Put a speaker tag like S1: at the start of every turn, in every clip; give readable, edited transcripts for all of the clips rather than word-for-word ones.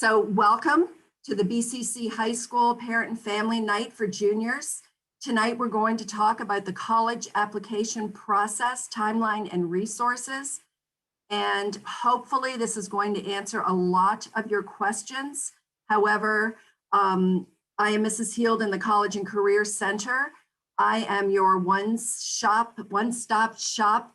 S1: So welcome to the BCC High School Parent and Family Night for Juniors. Tonight, we're going to talk about the college application process, timeline, and resources. And hopefully this is going to answer a lot of your questions. However, I am Mrs. Heald in the College and Career Center. I am your one-stop shop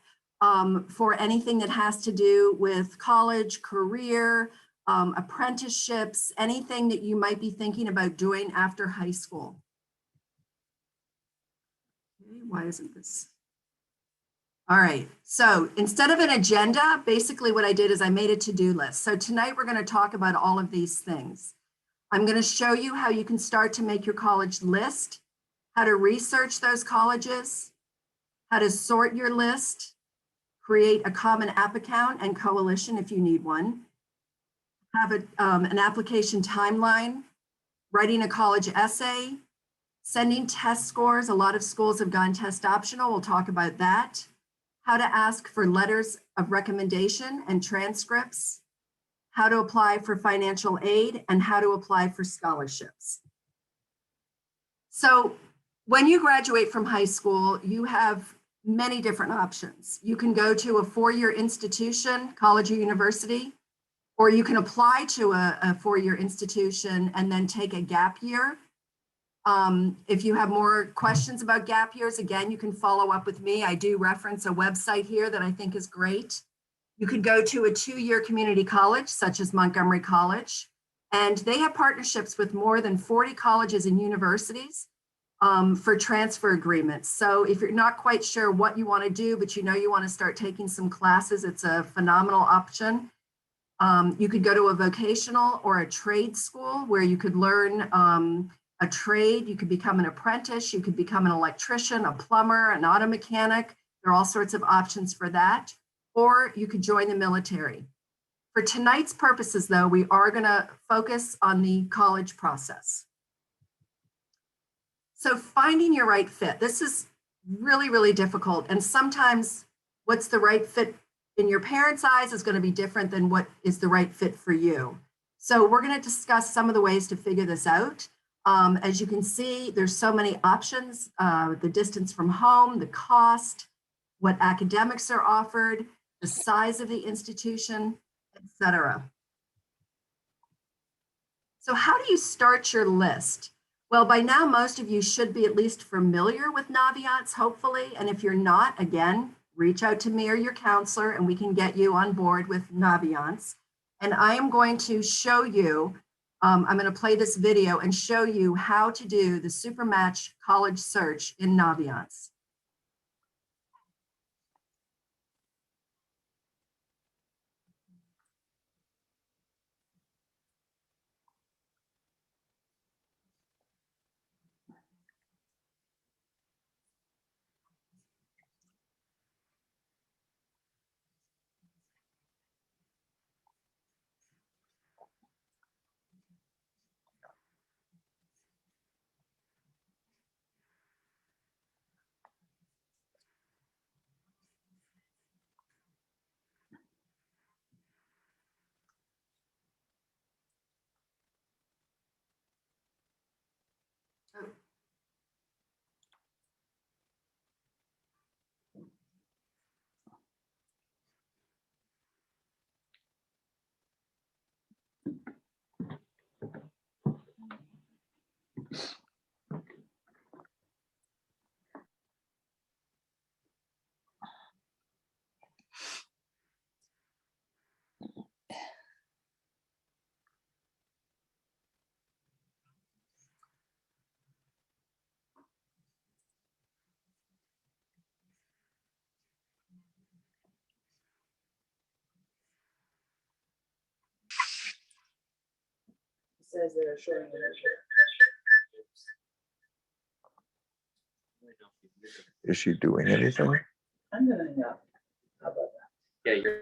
S1: for anything that has to do with college, career, apprenticeships, anything that you might be thinking about doing after high school. Okay, why isn't this? All right, so instead of an agenda, basically what I did is I made a to-do list. So tonight we're going to talk about all of these things. I'm going to show you how you can start to make your college list, how to research those colleges, how to sort your list, create a common app account and coalition if you need one, have an application timeline, writing a college essay, sending test scores. A lot of schools have gone test optional. We'll talk about that. How to ask for letters of recommendation and transcripts, how to apply for financial aid, and how to apply for scholarships. So when you graduate from high school, you have many different options. You can go to a four-year institution, college or university, or you can apply to a four-year institution and then take a gap year. If you have more questions about gap years, again, you can follow up with me. I do reference a website here that I think is great. You could go to a two-year community college, such as Montgomery College, and they have partnerships with more than 40 colleges and universities for transfer agreements. So if you're not quite sure what you want to do, but you know you want to start taking some classes, it's a phenomenal option. You could go to a vocational or a trade school where you could learn a trade. You could become an apprentice. You could become an electrician, a plumber, an auto mechanic. There are all sorts of options for that. Or you could join the military. For tonight's purposes, though, we are going to focus on the college process. So finding your right fit. This is really, really difficult. And sometimes what's the right fit in your parents' eyes is going to be different than what is the right fit for you. So we're going to discuss some of the ways to figure this out. As you can see, there's so many options, the distance from home, the cost, what academics are offered, the size of the institution, etc. So how do you start your list? Well, by now, most of you should be at least familiar with Naviance, hopefully. And if you're not, again, reach out to me or your counselor and we can get you on board with Naviance. And I am going to show you, I'm going to play this video and show you how to do the Supermatch college search in Naviance.
S2: Says they're showing
S3: Is she doing anything?
S2: I'm gonna know. How about that?
S4: Yeah, you're.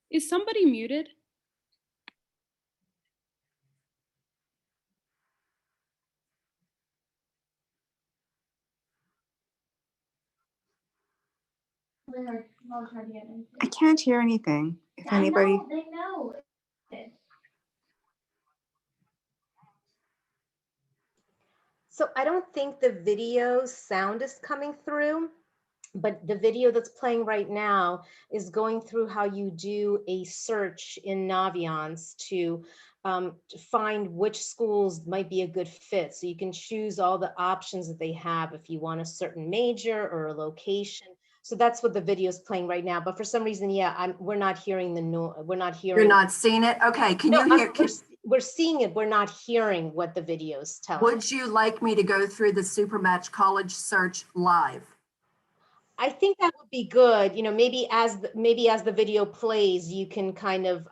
S4: Is somebody muted?
S5: I can't hear anything. If anybody,
S6: They know.
S7: So I don't think the video sound is coming through, but the video that's playing right now is going through how you do a search in Naviance to find which schools might be a good fit. So you can choose all the options that they have if you want a certain major or a location. So that's what the video is playing right now. But for some reason, yeah, we're not hearing we're not hearing.
S1: You're not seeing it? Okay, can
S7: No,
S1: you hear?
S7: we're seeing it. We're not hearing what the video is telling.
S1: Would you like me to go through the Supermatch college search live?
S7: I think that would be good. You know, maybe as the video plays, you can kind of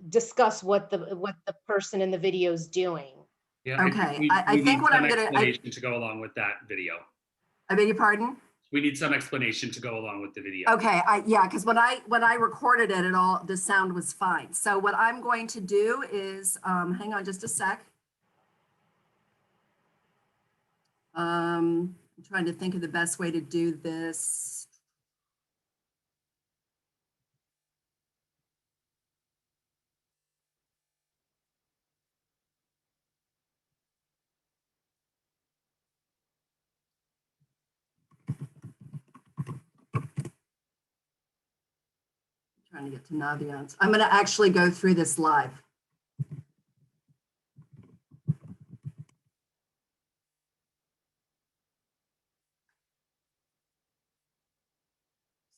S7: discuss what the person in the video is doing.
S8: Yeah.
S1: Okay,
S8: we
S1: I think
S8: need
S1: what
S8: some
S1: I'm gonna,
S8: explanation to go along with that video.
S1: I beg your pardon?
S8: We need some explanation to go along with the video.
S1: Okay, yeah, because when I recorded it, the sound was fine. So what I'm going to do is, hang on just a sec. I'm trying to think of the best way to do this. Trying to get to Naviance. I'm going to actually go through this live.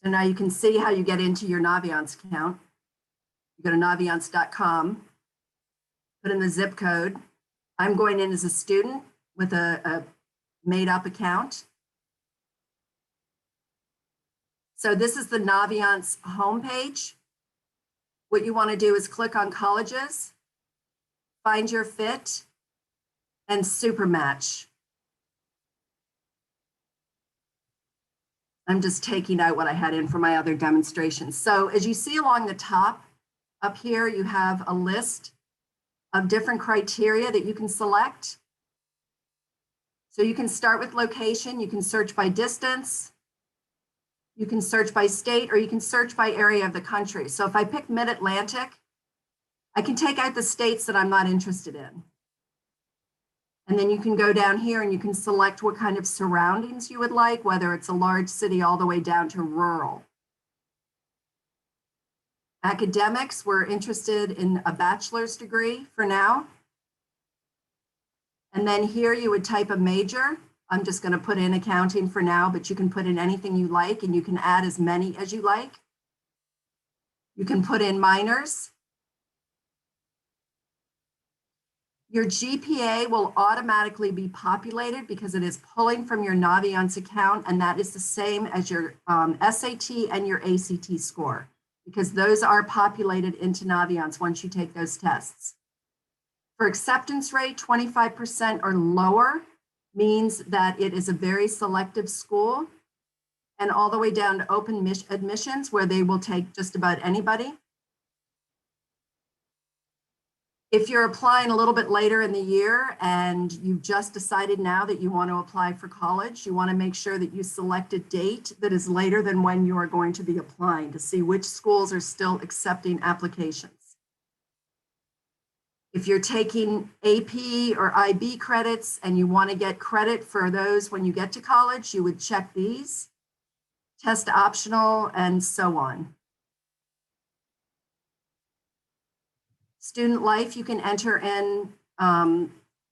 S1: So now you can see how you get into your Naviance account. You go to naviance.com, put in the zip code. I'm going in as a student with a made-up account. So this is the Naviance homepage. What you want to do is click on colleges, find your fit, and Supermatch. I'm just taking out what I had in for my other demonstrations. So as you see along the top up here, you have a list of different criteria that you can select. So you can start with location, you can search by distance, you can search by state, or you can search by area of the country. So if I pick Mid-Atlantic, I can take out the states that I'm not interested in. And then you can go down here and you can select what kind of surroundings you would like, whether it's a large city all the way down to rural. Academics, we're interested in a bachelor's degree for now. And then here you would type a major. I'm just going to put in accounting for now, but you can put in anything you like and you can add as many as you like. You can put in minors. Your GPA will automatically be populated because it is pulling from your Naviance account, and that is the same as your SAT and your ACT score, because those are populated into Naviance once you take those tests. For acceptance rate, 25% or lower means that it is a very selective school, and all the way down to open admissions where they will take just about anybody. If you're applying a little bit later in the year and you've just decided now that you want to apply for college, you want to make sure that you select a date that is later than when you are going to be applying to see which schools are still accepting applications. If you're taking AP or IB credits and you want to get credit for those when you get to college, you would check these, test optional, and so on. Student life, you can enter in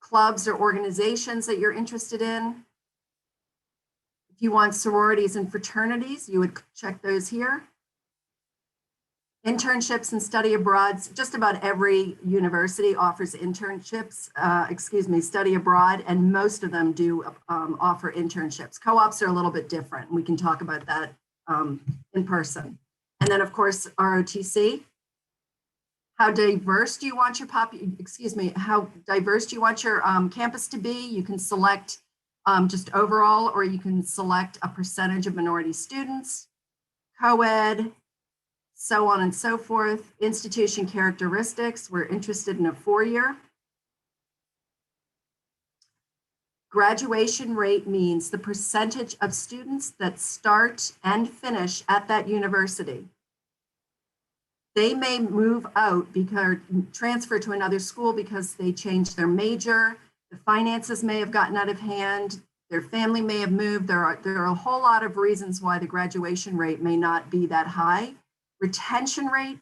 S1: clubs or organizations that you're interested in. If you want sororities and fraternities, you would check those here. Internships and study abroad, just about every university offers internships, study abroad, and most of them do offer internships. Co-ops are a little bit different. We can talk about that in person. And then of course, ROTC. How diverse do you want your how diverse do you want your campus to be? You can select just overall, or you can select a percentage of minority students, co-ed, so on and so forth. Institution characteristics, we're interested in a 4-year. Graduation rate means the percentage of students that start and finish at that university. They may move out because transfer to another school because they changed their major. The finances may have gotten out of hand. Their family may have moved. There are a whole lot of reasons why the graduation rate may not be that high. Retention rate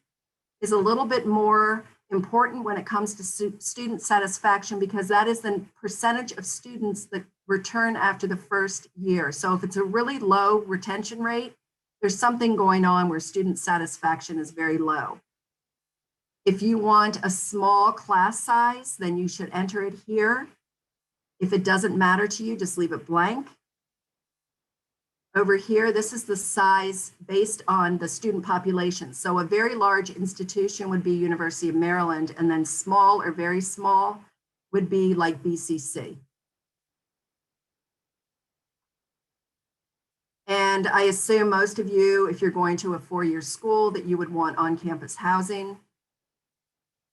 S1: is a little bit more important when it comes to student satisfaction because that is the percentage of students that return after the first year. So if it's a really low retention rate, there's something going on where student satisfaction is very low. If you want a small class size, then you should enter it here. If it doesn't matter to you, just leave it blank. Over here, this is the size based on the student population. So a very large institution would be University of Maryland, and then small or very small would be like BCC. And I assume most of you, if you're going to a 4-year school, that you would want on-campus housing.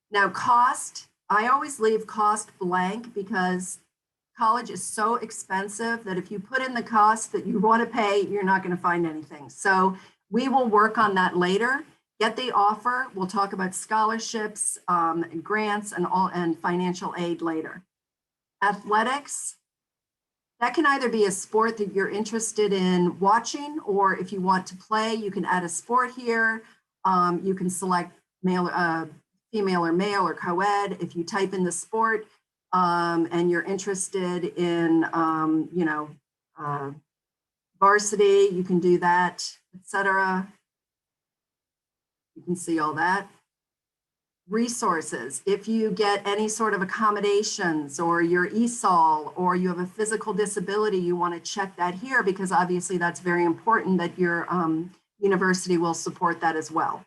S1: Now cost, I always leave cost blank because college is so expensive that if you put in the cost that you want to pay, you're not going to find anything. So we will work on that later. Get the offer. We'll talk about scholarships, and grants, and financial aid later. Athletics, that can either be a sport that you're interested in watching, or if you want to play, you can add a sport here. You can select male, female or male or co-ed. If you type in the sport, and you're interested in, varsity, you can do that, etc. You can see all that. Resources, if you get any sort of accommodations or you're ESOL or you have a physical disability, you want to check that here because obviously that's very important that your university will support that as well.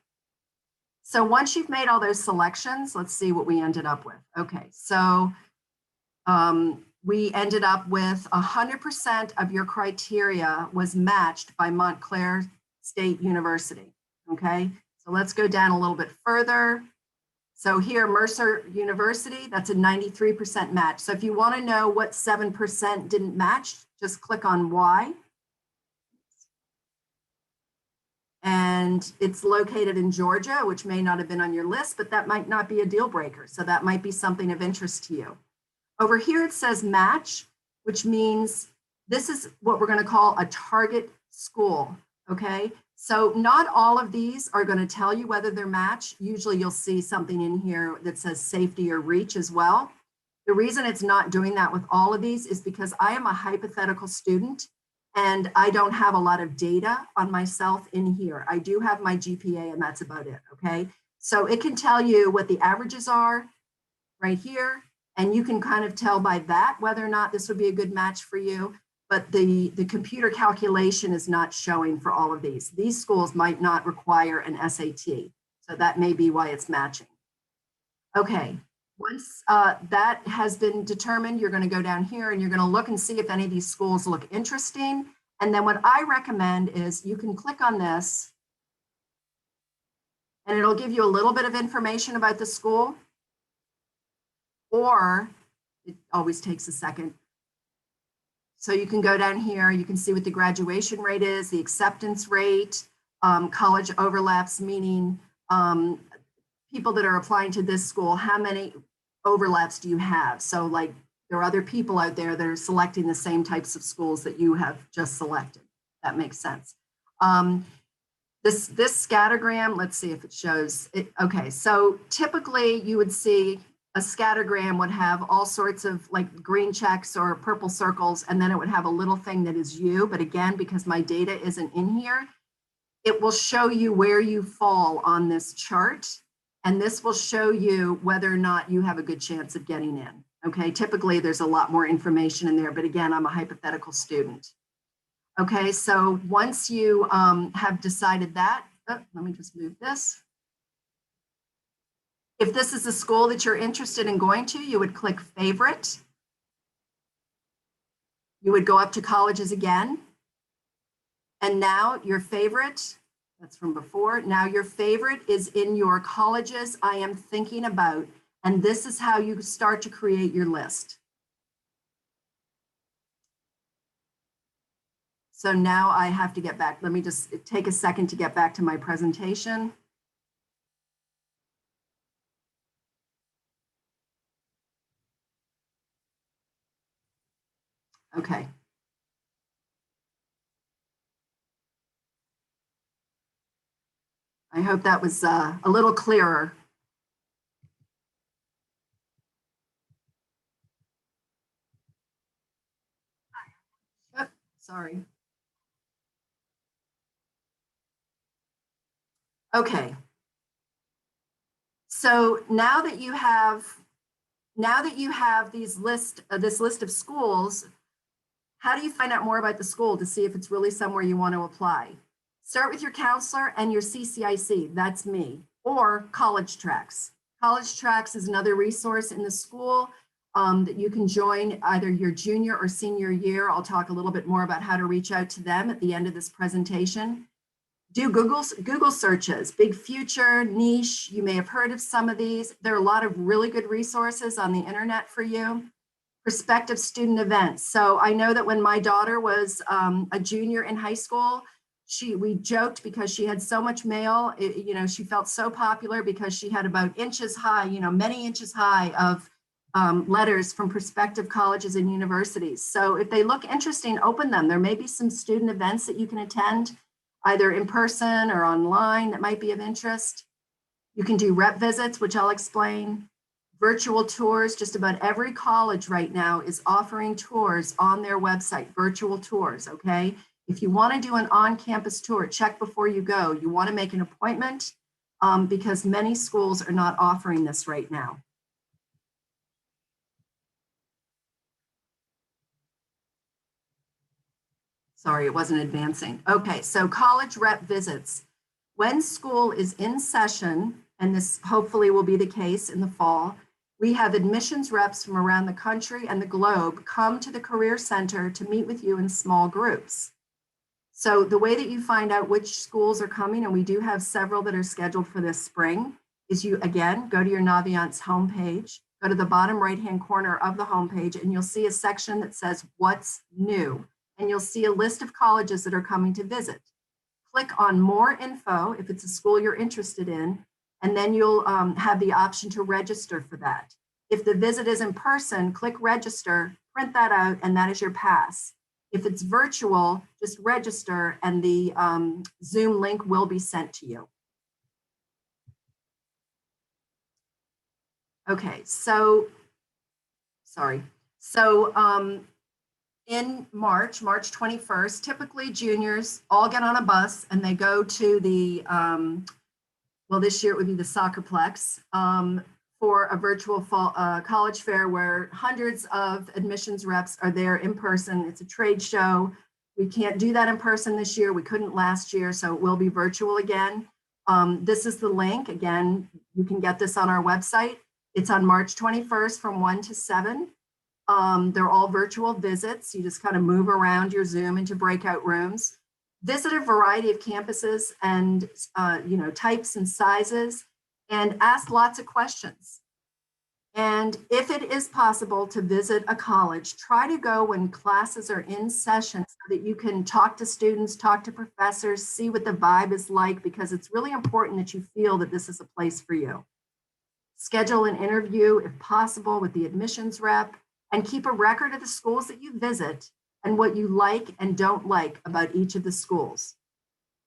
S1: So once you've made all those selections, let's see what we ended up with. Okay, so we ended up with 100% of your criteria was matched by Montclair State University, okay? So let's go down a little bit further. So here, Mercer University, that's a 93% match. So if you want to know what 7% didn't match, just click on Y. And it's located in Georgia, which may not have been on your list, but that might not be a deal breaker. So that might be something of interest to you. Over here, it says match, which means this is what we're going to call a target school, okay? So not all of these are going to tell you whether they're matched. Usually you'll see something in here that says safety or reach as well. The reason it's not doing that with all of these is because I am a hypothetical student and I don't have a lot of data on myself in here. I do have my GPA and that's about it, okay? So it can tell you what the averages are right here. And you can kind of tell by that whether or not this would be a good match for you. But the computer calculation is not showing for all of these. These schools might not require an SAT. So that may be why it's matching. Okay, once that has been determined, you're going to go down here and you're going to look and see if any of these schools look interesting. And then what I recommend is you can click on this and it'll give you a little bit of information about the school. Or it always takes a second. So you can go down here, you can see what the graduation rate is, the acceptance rate, college overlaps, meaning people that are applying to this school, how many overlaps do you have? So like there are other people out there that are selecting the same types of schools that you have just selected. That makes sense. This scattergram, let's see if it shows it. Okay, so typically you would see a scattergram would have all sorts of like green checks or purple circles, and then it would have a little thing that is you. But again, because my data isn't in here, it will show you where you fall on this chart. And this will show you whether or not you have a good chance of getting in. Okay, typically there's a lot more information in there, but again, I'm a hypothetical student. Okay, so once you have decided that, let me just move this. If this is a school that you're interested in going to, you would click favorite. You would go up to colleges again. And now your favorite That's from before. Now your favorite is in your colleges I am thinking about. And this is how you start to create your list. So now I have to get back. Let me just take a second to get back to my presentation. Okay. I hope that was a little clearer. Oh, sorry. Okay. So now that you have this list of schools, how do you find out more about the school to see if it's really somewhere you want to apply? Start with your counselor and your CCIC, that's me, or College Tracks. College Tracks is another resource in the school that you can join either your junior or senior year. I'll talk a little bit more about how to reach out to them at the end of this presentation. Do Google searches, Big Future, Niche. You may have heard of some of these. There are a lot of really good resources on the internet for you. Prospective student events. So I know that when my daughter was a junior in high school, we joked because she had so much mail, she felt so popular because she had about inches high, many inches high of letters from prospective colleges and universities. So if they look interesting, open them. There may be some student events that you can attend, either in person or online, that might be of interest. You can do rep visits, which I'll explain. Virtual tours. Just about every college right now is offering tours on their website, virtual tours, okay? If you want to do an on-campus tour, check before you go. You want to make an appointment because many schools are not offering this right now. Sorry, it wasn't advancing. Okay, so college rep visits. When school is in session, and this hopefully will be the case in the fall, we have admissions reps from around the country and the globe come to the Career Center to meet with you in small groups. So the way that you find out which schools are coming, and we do have several that are scheduled for this spring, is you, again, go to your Naviance homepage, go to the bottom right-hand corner of the homepage, and you'll see a section that says what's new. And you'll see a list of colleges that are coming to visit. Click on more info if it's a school you're interested in, and then you'll have the option to register for that. If the visit is in person, click register, print that out, and that is your pass. If it's virtual, just register and the Zoom link will be sent to you. Okay, so, sorry. So in March 21st, typically juniors all get on a bus and they go to the, well, this year it would be the Soccerplex for a virtual fall, college fair where hundreds of admissions reps are there in person. It's a trade show. We can't do that in person this year. We couldn't last year, so it will be virtual again. This is the link. Again, you can get this on our website. It's on March 21st from 1 to 7. They're all virtual visits. You just kind of move around your Zoom into breakout rooms. Visit a variety of campuses and types and sizes, and ask lots of questions. And if it is possible to visit a college, try to go when classes are in session so that you can talk to students, talk to professors, see what the vibe is like, because it's really important that you feel that this is a place for you. Schedule an interview if possible with the admissions rep, and keep a record of the schools that you visit and what you like and don't like about each of the schools.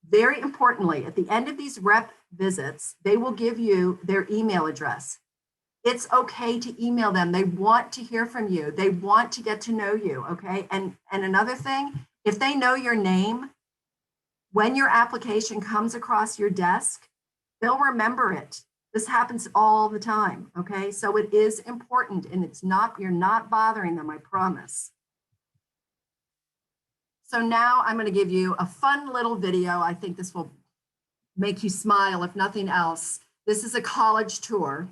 S1: Very importantly, at the end of these rep visits, they will give you their email address. It's okay to email them. They want to hear from you. They want to get to know you, okay? And another thing, if they know your name, when your application comes across your desk, they'll remember it. This happens all the time, okay? So it is important, and you're not bothering them, I promise. So now I'm going to give you a fun little video. I think this will make you smile, if nothing else. This is a college tour.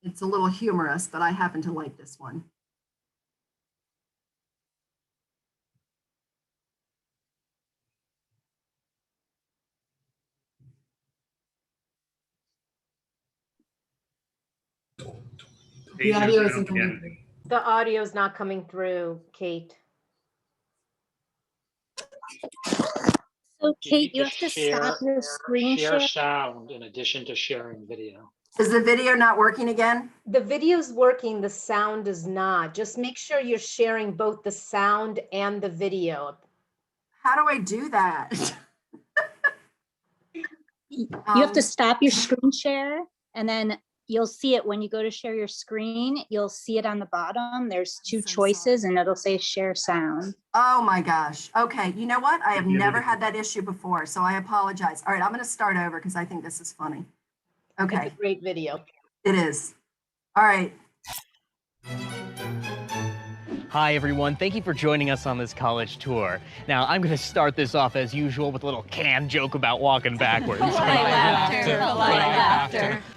S1: It's a little humorous, but I happen to like this one.
S8: Kate,
S2: The audio
S8: you're
S2: isn't
S8: again.
S2: coming through.
S7: The audio is not coming through, Kate.
S4: So
S6: You
S4: Kate,
S6: need
S4: you
S6: to
S4: have to
S6: share-
S4: stop your screen
S6: Share
S4: share.
S6: sound in addition to sharing video.
S1: Is the video not working again?
S7: The video's working, the sound is not. Just make sure you're sharing both the sound and the video.
S1: How do I do that?
S4: You have to
S1: Um,
S4: stop your screen share, and then you'll see it when you go to share your screen. You'll see it on the bottom. There's two
S1: so
S4: choices,
S1: sorry.
S4: and it'll say share sound.
S1: Oh my gosh. Okay. You know what? I have
S8: Yeah,
S1: never
S8: they-
S1: had that issue before, so I apologize. All right, I'm going to start over because I think this is funny. Okay,
S7: It's a great video.
S1: it is. All right.
S9: Hi, everyone. Thank you for joining us on this college tour. Now, I'm going to start this off as usual with a little canned joke about walking backwards.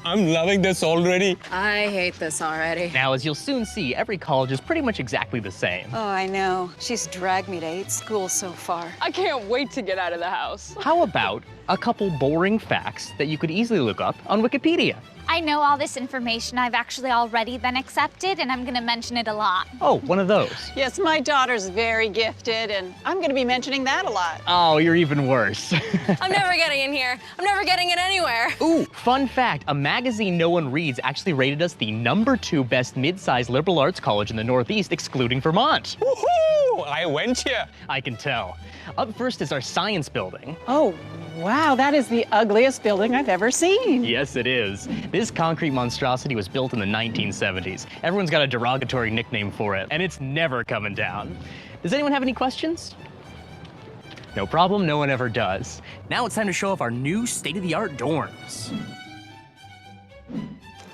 S10: I'm loving this already.
S11: I hate this already.
S9: Now, as you'll soon see, every college is pretty much exactly the same.
S11: Oh, I know. She's dragged me to 8 schools so far. I can't wait to get out of the house.
S9: How about a couple boring facts that you could easily look up on Wikipedia?
S12: I know all this information. I've actually already been accepted, and I'm going to mention it a lot.
S9: Oh, one of those.
S11: Yes, my daughter's very gifted, and I'm going to be mentioning that a lot.
S9: Oh, you're even worse.
S11: I'm never getting in here. I'm never getting it anywhere.
S9: Ooh, fun fact, a magazine no one reads actually rated us the #2 best mid-sized liberal arts college in the Northeast, excluding Vermont.
S10: Woohoo! I went here.
S9: I can tell. Up first is our science building.
S11: Oh, wow, that is the ugliest building I've ever seen.
S9: Yes, it is. This concrete monstrosity was built in the 1970s. Everyone's got a derogatory nickname for it, and it's never coming down. Does anyone have any questions? No problem, no one ever does. Now it's time to show off our new state-of-the-art dorms.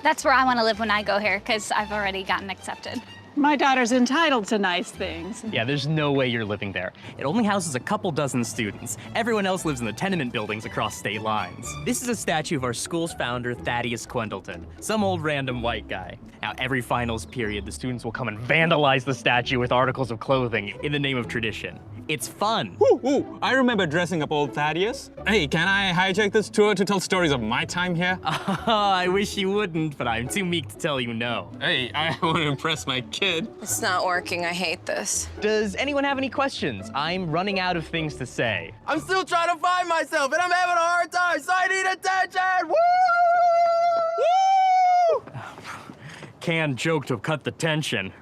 S12: That's where I want to live when I go here, because I've already gotten accepted.
S11: My daughter's entitled to nice things.
S9: Yeah, there's no way you're living there. It only houses a couple dozen students. Everyone else lives in the tenement buildings across state lines. This is a statue of our school's founder, Thaddeus Quendleton, some old random white guy. Now, every finals period, the students will come and vandalize the statue with articles of clothing in the name of tradition. It's fun.
S10: Ooh, I remember dressing up old Thaddeus. Hey, can I hijack this tour to tell stories of my time here?
S9: I wish you wouldn't, but I'm too meek to tell you no.
S10: Hey, I want to impress my kid.
S11: It's not working. I hate this.
S9: Does anyone have any questions? I'm running out of things to say.
S3: I'm still trying to find myself and I'm having a hard time, so I need attention. Woo! Woo!
S9: Canned joke to cut the tension.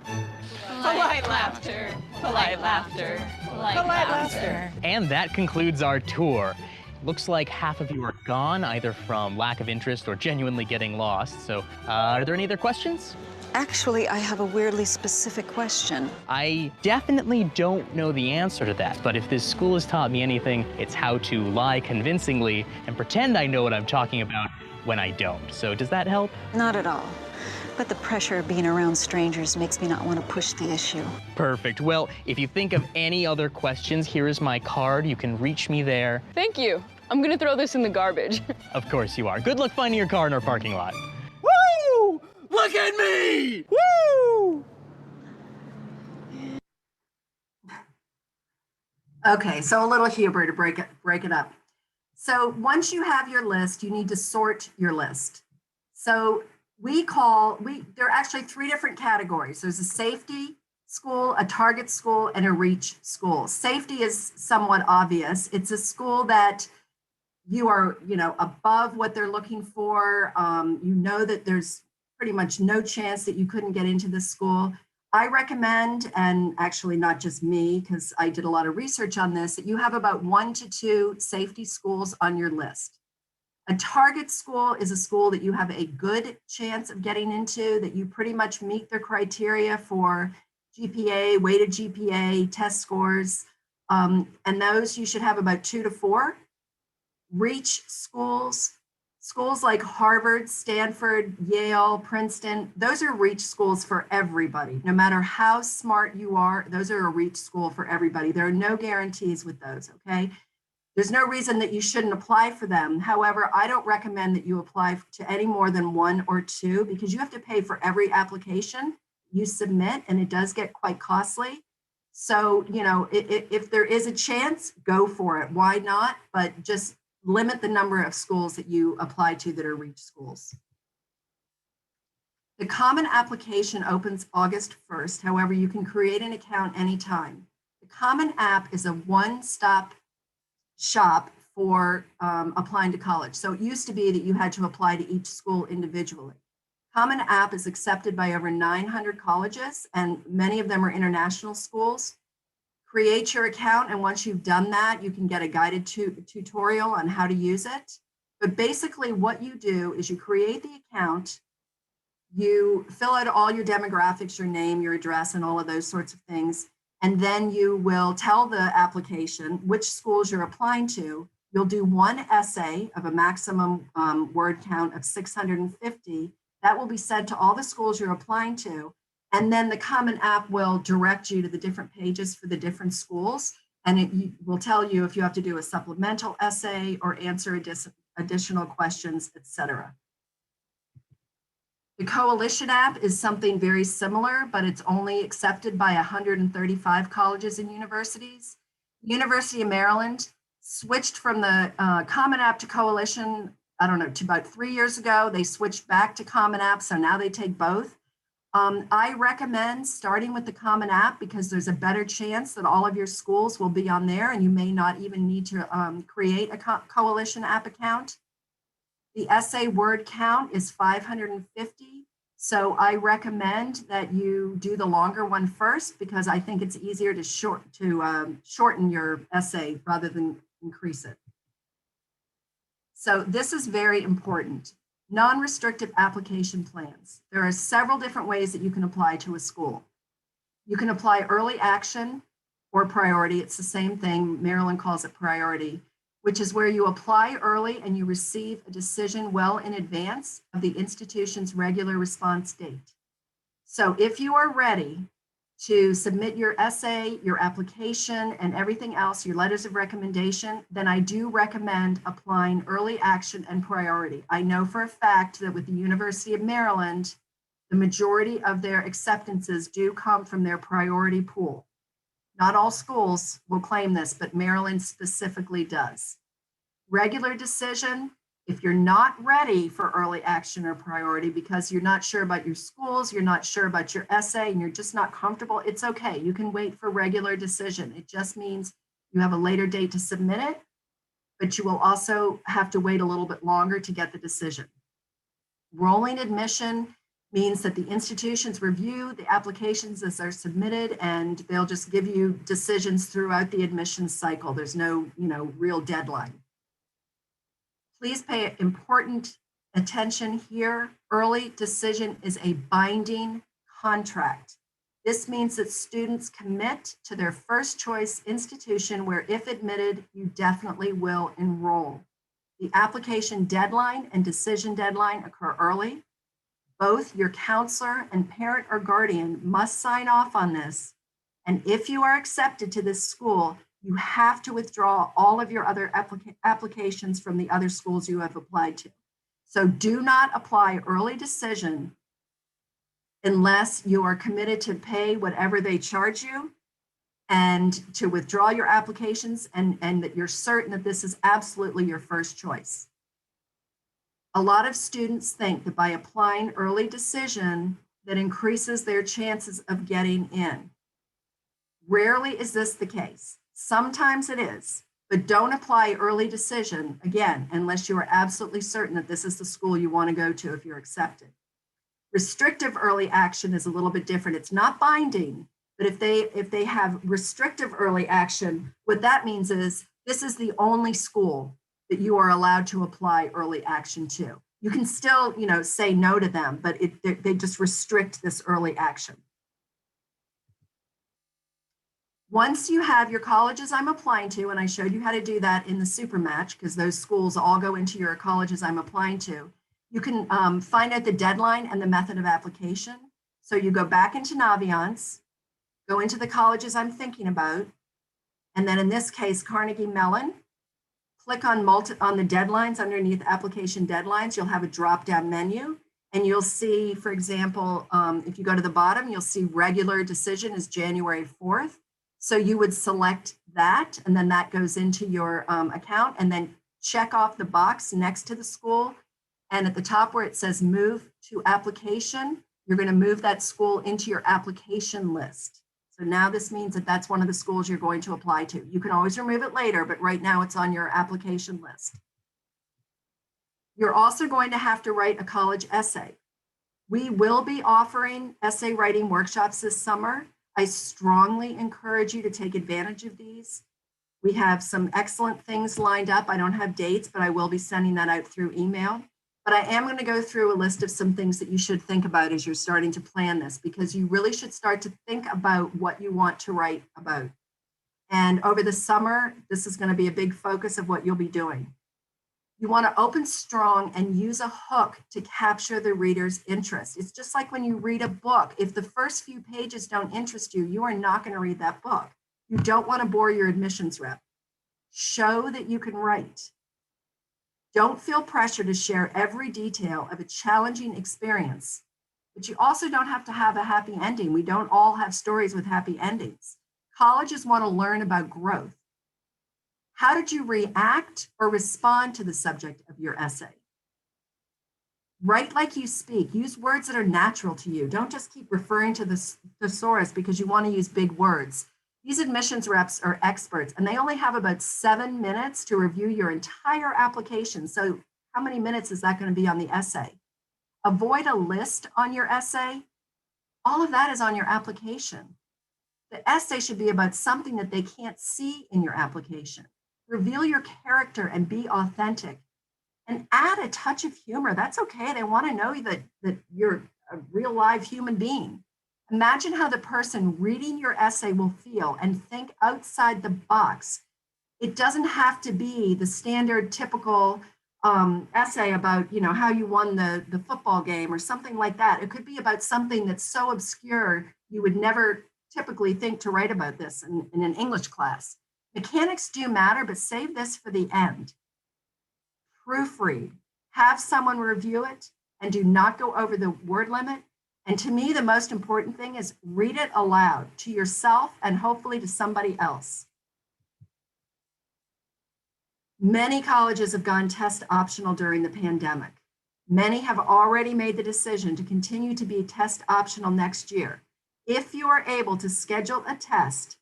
S11: Polite laughter. Polite laughter. Polite laughter.
S9: And that concludes our tour. Looks like half of you are gone, either from lack of interest or genuinely getting lost. So, are there any other questions?
S11: Actually, I have a weirdly specific question.
S9: I definitely don't know the answer to that, but if this school has taught me anything, it's how to lie convincingly and pretend I know what I'm talking about when I don't. So does that help?
S11: Not at all. But the pressure of being around strangers makes me not want to push the issue.
S9: Perfect. Well, if you think of any other questions, here is my card. You can reach me there.
S11: Thank you. I'm gonna throw this in the garbage.
S9: Of course you are. Good luck finding your car in our parking lot.
S3: Woo! Look at me! Woo!
S1: Okay, so a little humor to break it up. So once you have your list, you need to sort your list. So there are actually 3 different categories. There's a safety school, a target school, and a reach school. Safety is somewhat obvious. It's a school that you are, above what they're looking for. You know that there's pretty much no chance that you couldn't get into this school. I recommend, and actually not just me, because I did a lot of research on this, that you have about 1 to 2 safety schools on your list. A target school is a school that you have a good chance of getting into, that you pretty much meet their criteria for GPA, weighted GPA, test scores, and those you should have about 2 to 4. Reach schools like Harvard, Stanford, Yale, Princeton, those are reach schools for everybody. No matter how smart you are, those are a reach school for everybody. There are no guarantees with those, okay? There's no reason that you shouldn't apply for them. However, I don't recommend that you apply to any more than 1 or 2 because you have to pay for every application you submit, and it does get quite costly. So, if there is a chance, go for it. Why not? But just limit the number of schools that you apply to that are reach schools. The common application opens August 1st. However, you can create an account anytime. The common app is a one-stop shop for applying to college. So it used to be that you had to apply to each school individually. Common App is accepted by over 900 colleges, and many of them are international schools. Create your account, and once you've done that, you can get a guided tutorial on how to use it. But basically what you do is you create the account, you fill out all your demographics, your name, your address, and all of those sorts of things. And then you will tell the application which schools you're applying to. You'll do one essay of a maximum word count of 650. That will be sent to all the schools you're applying to. And then the Common App will direct you to the different pages for the different schools. And it will tell you if you have to do a supplemental essay or answer additional questions, etc. The Coalition app is something very similar, but it's only accepted by 135 colleges and universities. University of Maryland switched from the Common App to Coalition, I don't know, to about 3 years ago. They switched back to Common App, so now they take both. I recommend starting with the Common App because there's a better chance that all of your schools will be on there and you may not even need to create a Coalition app account. The essay word count is 550. So I recommend that you do the longer one first because I think it's easier to shorten your essay rather than increase it. So this is very important. Non-restrictive application plans. There are several different ways that you can apply to a school. You can apply early action or priority. It's the same thing. Maryland calls it priority, which is where you apply early and you receive a decision well in advance of the institution's regular response date. So if you are ready to submit your essay, your application, and everything else, your letters of recommendation, then I do recommend applying early action and priority. I know for a fact that with the University of Maryland, the majority of their acceptances do come from their priority pool. Not all schools will claim this, but Maryland specifically does. Regular decision, if you're not ready for early action or priority because you're not sure about your schools, you're not sure about your essay, and you're just not comfortable, it's okay. You can wait for regular decision. It just means you have a later date to submit it, but you will also have to wait a little bit longer to get the decision. Rolling admission means that the institutions review the applications as they're submitted and they'll just give you decisions throughout the admissions cycle. There's no, real deadline. Please pay important attention here. Early decision is a binding contract. This means that students commit to their first choice institution where, if admitted, you definitely will enroll. The application deadline and decision deadline occur early. Both your counselor and parent or guardian must sign off on this. And if you are accepted to this school, you have to withdraw all of your other applications from the other schools you have applied to. So do not apply early decision unless you are committed to pay whatever they charge you and to withdraw your applications and that you're certain that this is absolutely your first choice. A lot of students think that by applying early decision, that increases their chances of getting in. Rarely is this the case. Sometimes it is, but don't apply early decision, again, unless you are absolutely certain that this is the school you want to go to if you're accepted. Restrictive early action is a little bit different. It's not binding, but if they have restrictive early action, what that means is this is the only school that you are allowed to apply early action to. You can still, say no to them, but they just restrict this early action. Once you have your colleges I'm applying to, and I showed you how to do that in the super match because those schools all go into your colleges I'm applying to, you can find out the deadline and the method of application. So you go back into Naviance, go into the colleges I'm thinking about, and then in this case, Carnegie Mellon, click on the deadlines underneath application deadlines. You'll have a drop-down menu and you'll see, for example, if you go to the bottom, you'll see regular decision is January 4th. So you would select that and then that goes into your account and then check off the box next to the school And at the top where it says move to application, you're going to move that school into your application list. So now this means that that's one of the schools you're going to apply to. You can always remove it later, but right now it's on your application list. You're also going to have to write a college essay. We will be offering essay writing workshops this summer. I strongly encourage you to take advantage of these. We have some excellent things lined up. I don't have dates, but I will be sending that out through email. But I am going to go through a list of some things that you should think about as you're starting to plan this, because you really should start to think about what you want to write about. And over the summer, this is going to be a big focus of what you'll be doing. You want to open strong and use a hook to capture the reader's interest. It's just like when you read a book. If the first few pages don't interest you, you are not going to read that book. You don't want to bore your admissions rep. Show that you can write. Don't feel pressure to share every detail of a challenging experience, but you also don't have to have a happy ending. We don't all have stories with happy endings. Colleges want to learn about growth. How did you react or respond to the subject of your essay? Write like you speak. Use words that are natural to you. Don't just keep referring to the thesaurus because you want to use big words. These admissions reps are experts, and they only have about 7 minutes to review your entire application. So how many minutes is that going to be on the essay? Avoid a list on your essay. All of that is on your application. The essay should be about something that they can't see in your application. Reveal your character and be authentic. And add a touch of humor. That's okay. They want to know that you're a real live human being. Imagine how the person reading your essay will feel and think outside the box. It doesn't have to be the standard typical essay about, how you won the football game or something like that. It could be about something that's so obscure you would never typically think to write about this in an English class. Mechanics do matter, but save this for the end. Proofread. Have someone review it and do not go over the word limit. And to me, the most important thing is read it aloud to yourself and hopefully to somebody else. Many colleges have gone test optional during the pandemic. Many have already made the decision to continue to be test optional next year. If you are able to schedule a test,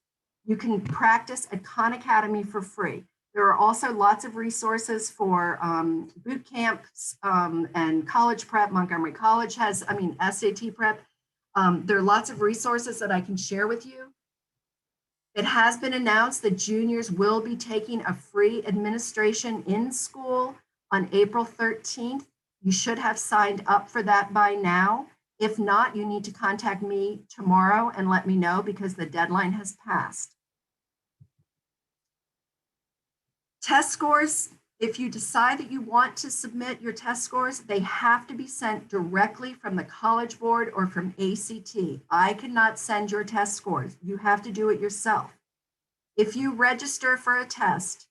S1: you can practice at Khan Academy for free. There are also lots of resources for boot camps and college prep. Montgomery College has, SAT prep. There are lots of resources that I can share with you. It has been announced that juniors will be taking a free administration in school on April 13th. You should have signed up for that by now. If not, you need to contact me tomorrow and let me know because the deadline has passed. Test scores, if you decide that you want to submit your test scores, they have to be sent directly from the College Board or from ACT. I cannot send your test scores. You have to do it yourself. If you register for a test,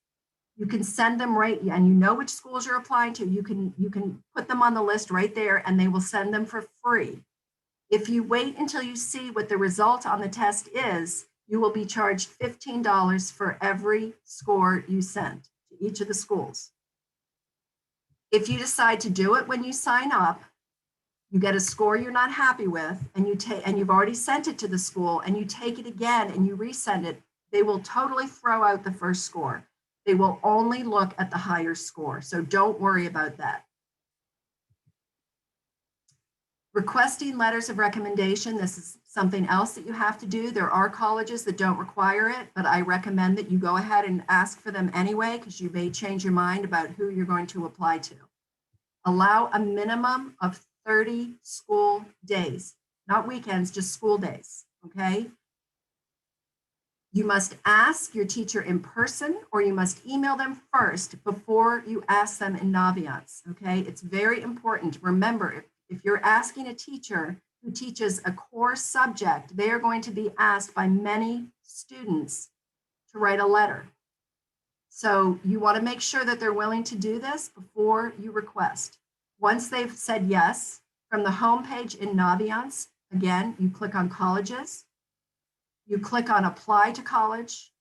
S1: you can send them right, and you know which schools you're applying to. You can put them on the list right there and they will send them for free. If you wait until you see what the result on the test is, you will be charged $15 for every score you send to each of the schools. If you decide to do it when you sign up, you get a score you're not happy with, and you've already sent it to the school, and you take it again and you resend it, they will totally throw out the first score. They will only look at the higher score, so don't worry about that. Requesting letters of recommendation, this is something else that you have to do. There are colleges that don't require it, but I recommend that you go ahead and ask for them anyway, because you may change your mind about who you're going to apply to. Allow a minimum of 30 school days, not weekends, just school days, okay? You must ask your teacher in person, or you must email them first before you ask them in Naviance, okay? It's very important. Remember, if you're asking a teacher who teaches a core subject, they are going to be asked by many students to write a letter. So you want to make sure that they're willing to do this before you request. Once they've said yes, from the homepage in Naviance, again, you click on colleges, you click on apply to college,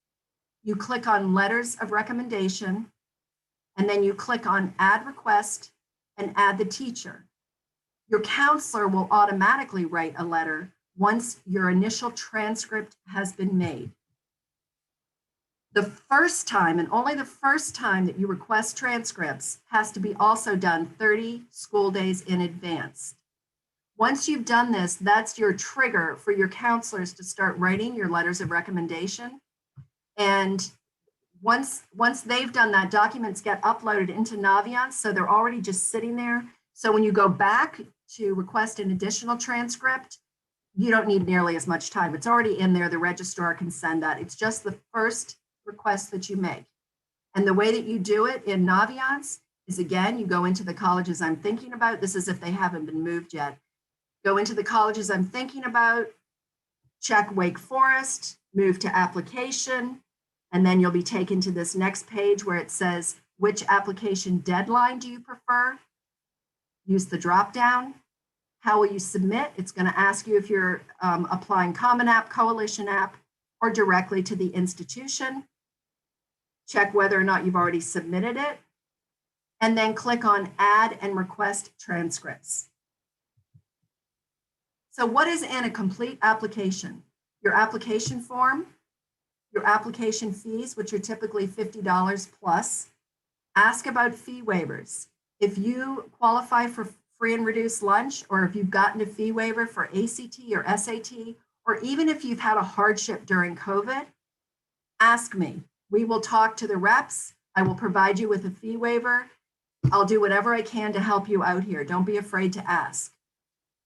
S1: you click on letters of recommendation, and then you click on add request, and add the teacher. Your counselor will automatically write a letter once your initial transcript has been made. The first time, and only the first time, that you request transcripts has to be also done 30 school days in advance. Once you've done this, that's your trigger for your counselors to start writing your letters of recommendation. And once they've done that, documents get uploaded into Naviance, so they're already just sitting there. So when you go back to request an additional transcript, you don't need nearly as much time. It's already in there. The registrar can send that. It's just the first request that you make. And the way that you do it in Naviance is, again, you go into the colleges I'm thinking about. This is if they haven't been moved yet. Go into the colleges I'm thinking about, check Wake Forest, move to application, and then you'll be taken to this next page where it says, which application deadline do you prefer? Use the drop down. How will you submit? It's going to ask you if you're applying Common App, Coalition App, or directly to the institution. Check whether or not you've already submitted it, and then click on Add and Request Transcripts. So what is in a complete application? Your application form, your application fees, which are typically $50 plus. Ask about fee waivers. If you qualify for free and reduced lunch, or if you've gotten a fee waiver for ACT or SAT, or even if you've had a hardship during COVID, ask me. We will talk to the reps. I will provide you with a fee waiver. I'll do whatever I can to help you out here. Don't be afraid to ask.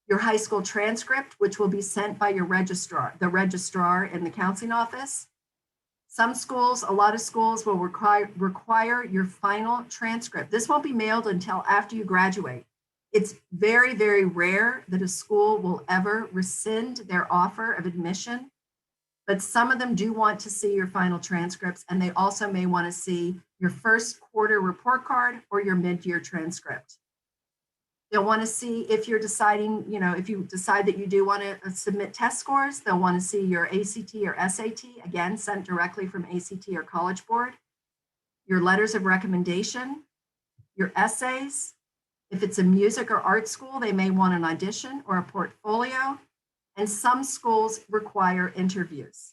S1: Your high school transcript, which will be sent by your registrar, the registrar in the counseling office. Some schools, a lot of schools will require your final transcript. This won't be mailed until after you graduate. It's very, very rare that a school will ever rescind their offer of admission, but some of them do want to see your final transcripts, and they also may want to see your first quarter report card or your mid-year transcript. They'll want to see if you're deciding, if you decide that you do want to submit test scores, they'll want to see your ACT or SAT, again, sent directly from ACT or College Board, your letters of recommendation, your essays. If it's a music or art school, they may want an audition or a portfolio, and some schools require interviews.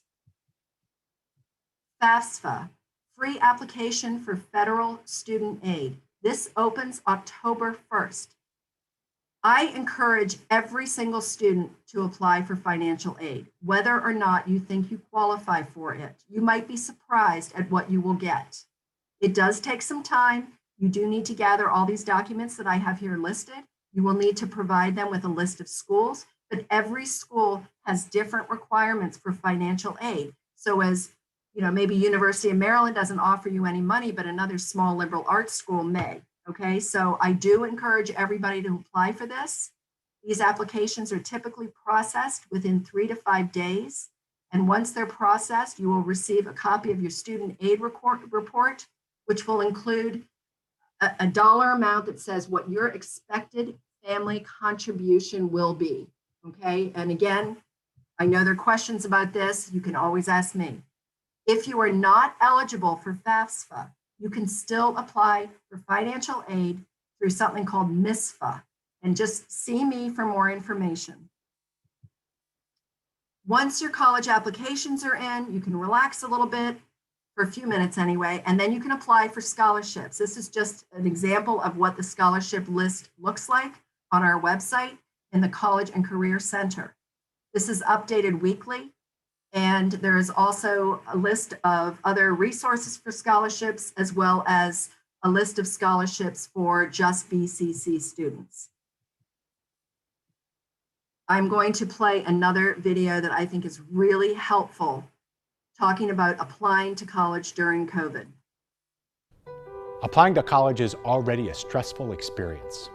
S1: FAFSA, free application for federal student aid. This opens October 1st. I encourage every single student to apply for financial aid, whether or not you think you qualify for it. You might be surprised at what you will get. It does take some time. You do need to gather all these documents that I have here listed. You will need to provide them with a list of schools, but every school has different requirements for financial aid. So as maybe University of Maryland doesn't offer you any money, but another small liberal arts school may. Okay, so I do encourage everybody to apply for this. These applications are typically processed within 3 to 5 days. And once they're processed, you will receive a copy of your student aid report, which will include a dollar amount that says what your expected family contribution will be. Okay, and again, I know there are questions about this. You can always ask me. If you are not eligible for FAFSA, you can still apply for financial aid through something called MISFA, and just see me for more information. Once your college applications are in, you can relax a little bit, for a few minutes anyway, and then you can apply for scholarships. This is just an example of what the scholarship list looks like on our website in the College and Career Center. This is updated weekly. And there is also a list of other resources for scholarships, as well as a list of scholarships for just BCC students. I'm going to play another video that I think is really helpful, talking about applying to college during COVID.
S13: Applying to college is already a stressful experience.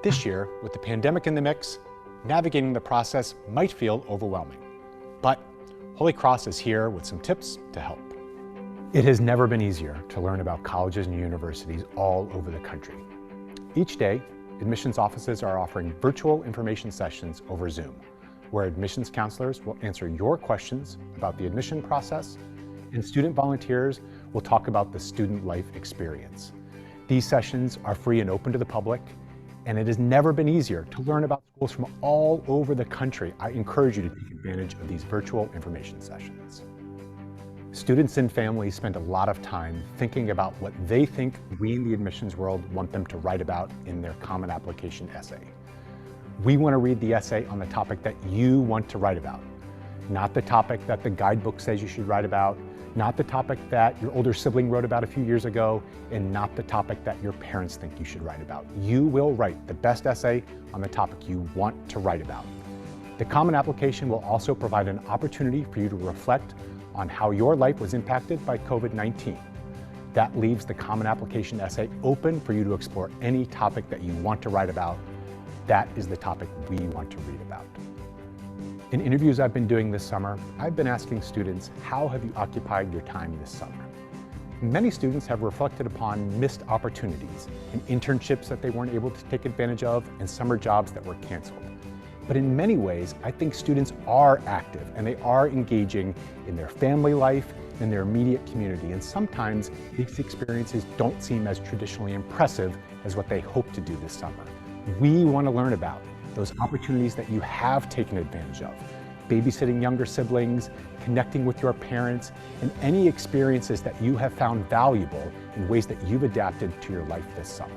S13: This year, with the pandemic in the mix, navigating the process might feel overwhelming. But Holy Cross is here with some tips to help. It has never been easier to learn about colleges and universities all over the country. Each day, admissions offices are offering virtual information sessions over Zoom, where admissions counselors will answer your questions about the admission process, and student volunteers will talk about the student life experience. These sessions are free and open to the public, And it has never been easier to learn about schools from all over the country. I encourage you to take advantage of these virtual information sessions. Students and families spend a lot of time thinking about what they think we in the admissions world want them to write about in their Common Application essay. We want to read the essay on the topic that you want to write about, not the topic that the guidebook says you should write about, not the topic that your older sibling wrote about a few years ago, and not the topic that your parents think you should write about. You will write the best essay on the topic you want to write about. The Common Application will also provide an opportunity for you to reflect on how your life was impacted by COVID-19. That leaves the Common Application essay open for you to explore any topic that you want to write about. That is the topic we want to read about. In interviews I've been doing this summer, I've been asking students, how have you occupied your time this summer? Many students have reflected upon missed opportunities and internships that they weren't able to take advantage of and summer jobs that were canceled. But in many ways, I think students are active and they are engaging in their family life and their immediate community. And sometimes these experiences don't seem as traditionally impressive as what they hope to do this summer. We want to learn about those opportunities that you have taken advantage of, babysitting younger siblings, connecting with your parents, and any experiences that you have found valuable in ways that you've adapted to your life this summer.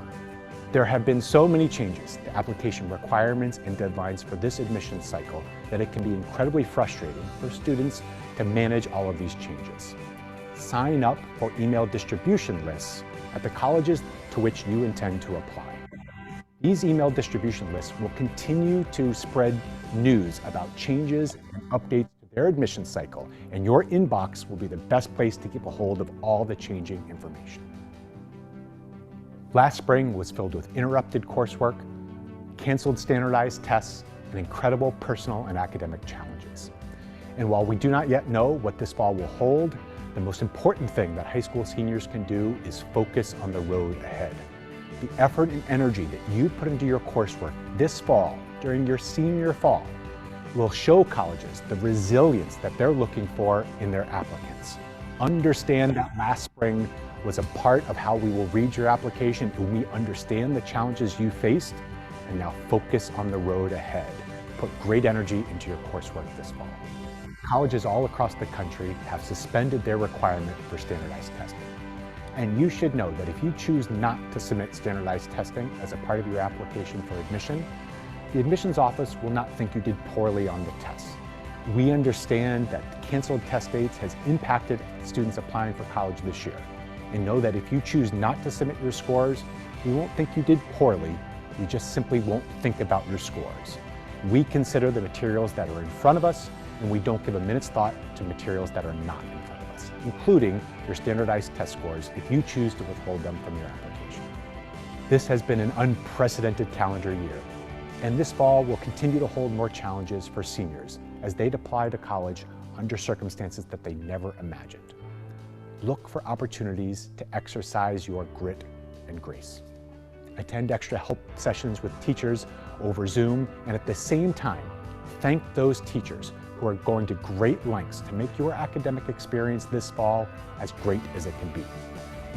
S13: There have been so many changes to application requirements and deadlines for this admissions cycle that it can be incredibly frustrating for students to manage all of these changes. Sign up for email distribution lists at the colleges to which you intend to apply. These email distribution lists will continue to spread news about changes and updates to their admission cycle, and your inbox will be the best place to keep a hold of all the changing information. Last spring was filled with interrupted coursework, canceled standardized tests, and incredible personal and academic challenges. And while we do not yet know what this fall will hold, the most important thing that high school seniors can do is focus on the road ahead. The effort and energy that you put into your coursework this fall, during your senior fall, will show colleges the resilience that they're looking for in their applicants. Understand that last spring was a part of how we will read your application, and we understand the challenges you faced, and now focus on the road ahead. Put great energy into your coursework this fall. Colleges all across the country have suspended their requirement for standardized testing. And you should know that if you choose not to submit standardized testing as a part of your application for admission, the admissions office will not think you did poorly on the tests. We understand that canceled test dates has impacted students applying for college this year. And know that if you choose not to submit your scores, we won't think you did poorly, we just simply won't think about your scores. We consider the materials that are in front of us, and we don't give a minute's thought to materials that are not in front of us, including your standardized test scores if you choose to withhold them from your application. This has been an unprecedented calendar year, and this fall will continue to hold more challenges for seniors as they apply to college under circumstances that they never imagined. Look for opportunities to exercise your grit and grace. Attend extra help sessions with teachers over Zoom, and at the same time, thank those teachers who are going to great lengths to make your academic experience this fall as great as it can be.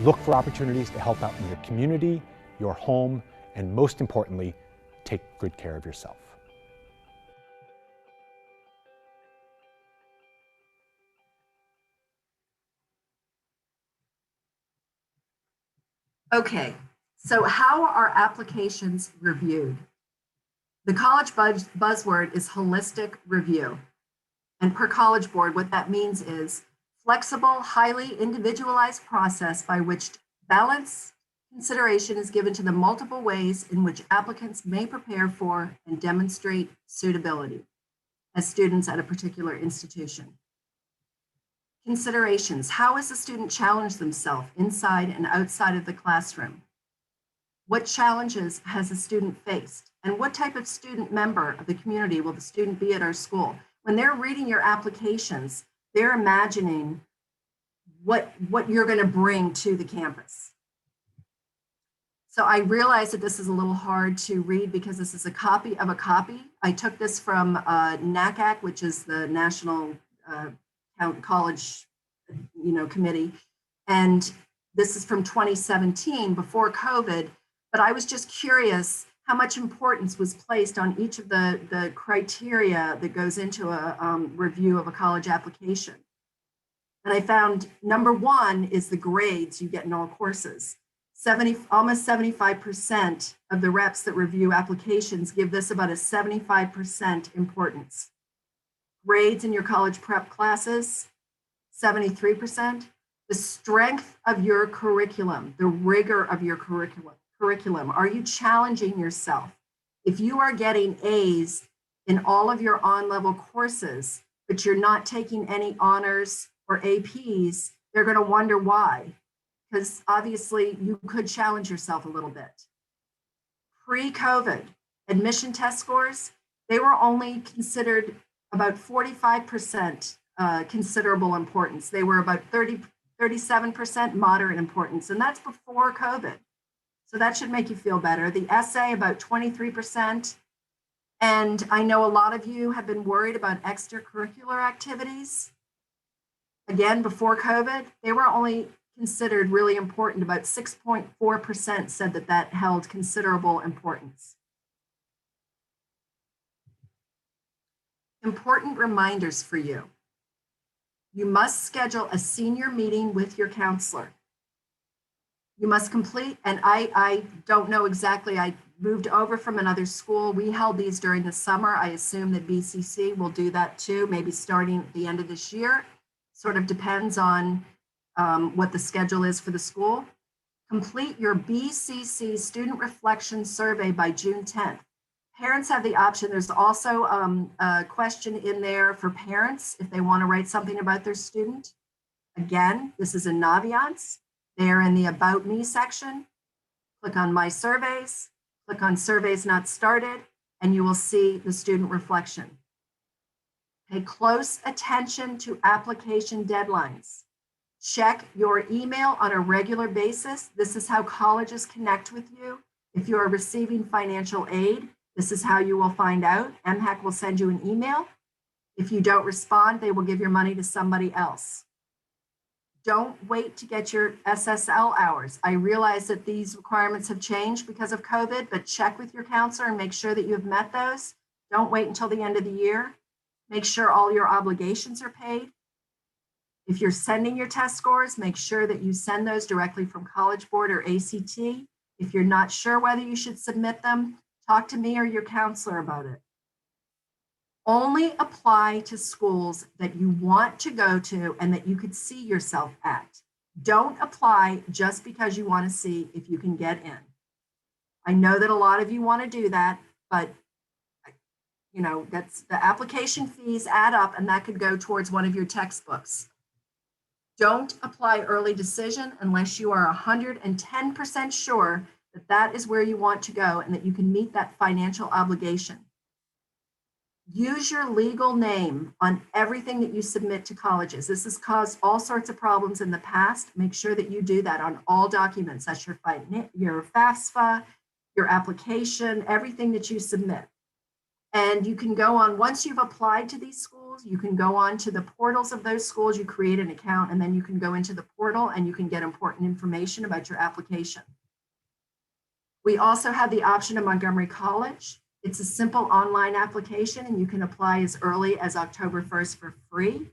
S13: Look for opportunities to help out in your community, your home, and most importantly, take good care of yourself.
S1: Okay, so how are applications reviewed? The college buzzword is holistic review. And per College Board, what that means is flexible, highly individualized process by which balanced consideration is given to the multiple ways in which applicants may prepare for and demonstrate suitability as students at a particular institution. Considerations: how has the student challenged themselves inside and outside of the classroom? What challenges has the student faced? And what type of student member of the community will the student be at our school? When they're reading your applications, they're imagining what you're going to bring to the campus. So I realize that this is a little hard to read because this is a copy of a copy. I took this from NACAC, which is the National College Committee. And this is from 2017, before COVID. But I was just curious how much importance was placed on each of the criteria that goes into a review of a college application. And I found number one is the grades you get in all courses. Almost 75% of the reps that review applications give this about a 75% importance. Grades in your college prep classes, 73%. The strength of your curriculum, the rigor of your curriculum. Are you challenging yourself? If you are getting A's in all of your on-level courses, but you're not taking any honors or APs, they're going to wonder why. Because obviously you could challenge yourself a little bit. Pre-COVID, admission test scores, they were only considered about 45% considerable importance. They were about 37% moderate importance, and that's before COVID. So that should make you feel better. The essay, about 23%. And I know a lot of you have been worried about extracurricular activities. Again, before COVID, they were only considered really important. About 6.4% said that that held considerable importance. Important reminders for you. You must schedule a senior meeting with your counselor. You must complete, and I don't know exactly, I moved over from another school. We held these during the summer. I assume that BCC will do that too, maybe starting at the end of this year. Sort of depends on what the schedule is for the school. Complete your BCC student reflection survey by June 10th. Parents have the option. There's also a question in there for parents if they want to write something about their student. Again, this is in Naviance. They're in the About Me section. Click on My Surveys, click on Surveys Not Started, and you will see the student reflection. Pay close attention to application deadlines. Check your email on a regular basis. This is how colleges connect with you. If you are receiving financial aid, this is how you will find out. MHAC will send you an email. If you don't respond, they will give your money to somebody else. Don't wait to get your SSL hours. I realize that these requirements have changed because of COVID, but check with your counselor and make sure that you have met those. Don't wait until the end of the year. Make sure all your obligations are paid. If you're sending your test scores, make sure that you send those directly from College Board or ACT. If you're not sure whether you should submit them, talk to me or your counselor about it. Only apply to schools that you want to go to and that you could see yourself at. Don't apply just because you want to see if you can get in. I know that a lot of you want to do that, but you know, that's the application fees add up and that could go towards one of your textbooks. Don't apply early decision unless you are 110% sure that that is where you want to go and that you can meet that financial obligation. Use your legal name on everything that you submit to colleges. This has caused all sorts of problems in the past. Make sure that you do that on all documents. That's your FAFSA, your application, everything that you submit. And you can go on, once you've applied to these schools, you can go on to the portals of those schools, you create an account, and then you can go into the portal and you can get important information about your application. We also have the option of Montgomery College. It's a simple online application and you can apply as early as October 1st for free.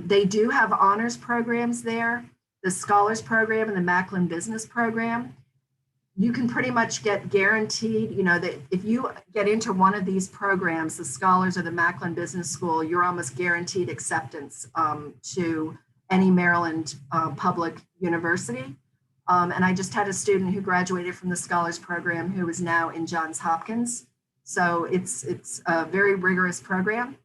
S1: They do have honors programs there, the Scholars Program and the Macklin Business Program. You can pretty much get guaranteed, you know, that if you get into one of these programs, the Scholars or the Macklin Business School, you're almost guaranteed acceptance to any Maryland public university. And I just had a student who graduated from the Scholars Program who is now in Johns Hopkins. So it's a very rigorous program.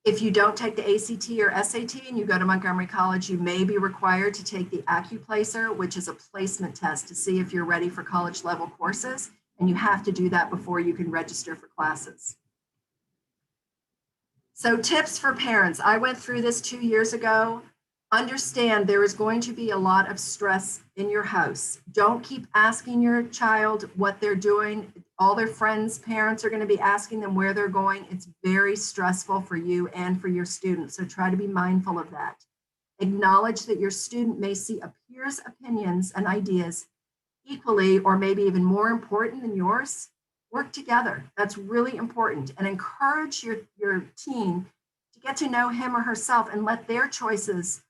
S1: If you don't take the ACT or SAT and you go to Montgomery College, you may be required to take the AccuPlacer, which is a placement test to see if you're ready for college level courses. And you have to do that before you can register for classes. So tips for parents. I went through this 2 years ago. Understand there is going to be a lot of stress in your house. Don't keep asking your child what they're doing. All their friends' parents are going to be asking them where they're going. It's very stressful for you and for your students. So try to be mindful of that. Acknowledge that your student may see a peer's opinions and ideas equally or maybe even more important than yours, work together. That's really important. And encourage your teen to get to know him or herself and let their choices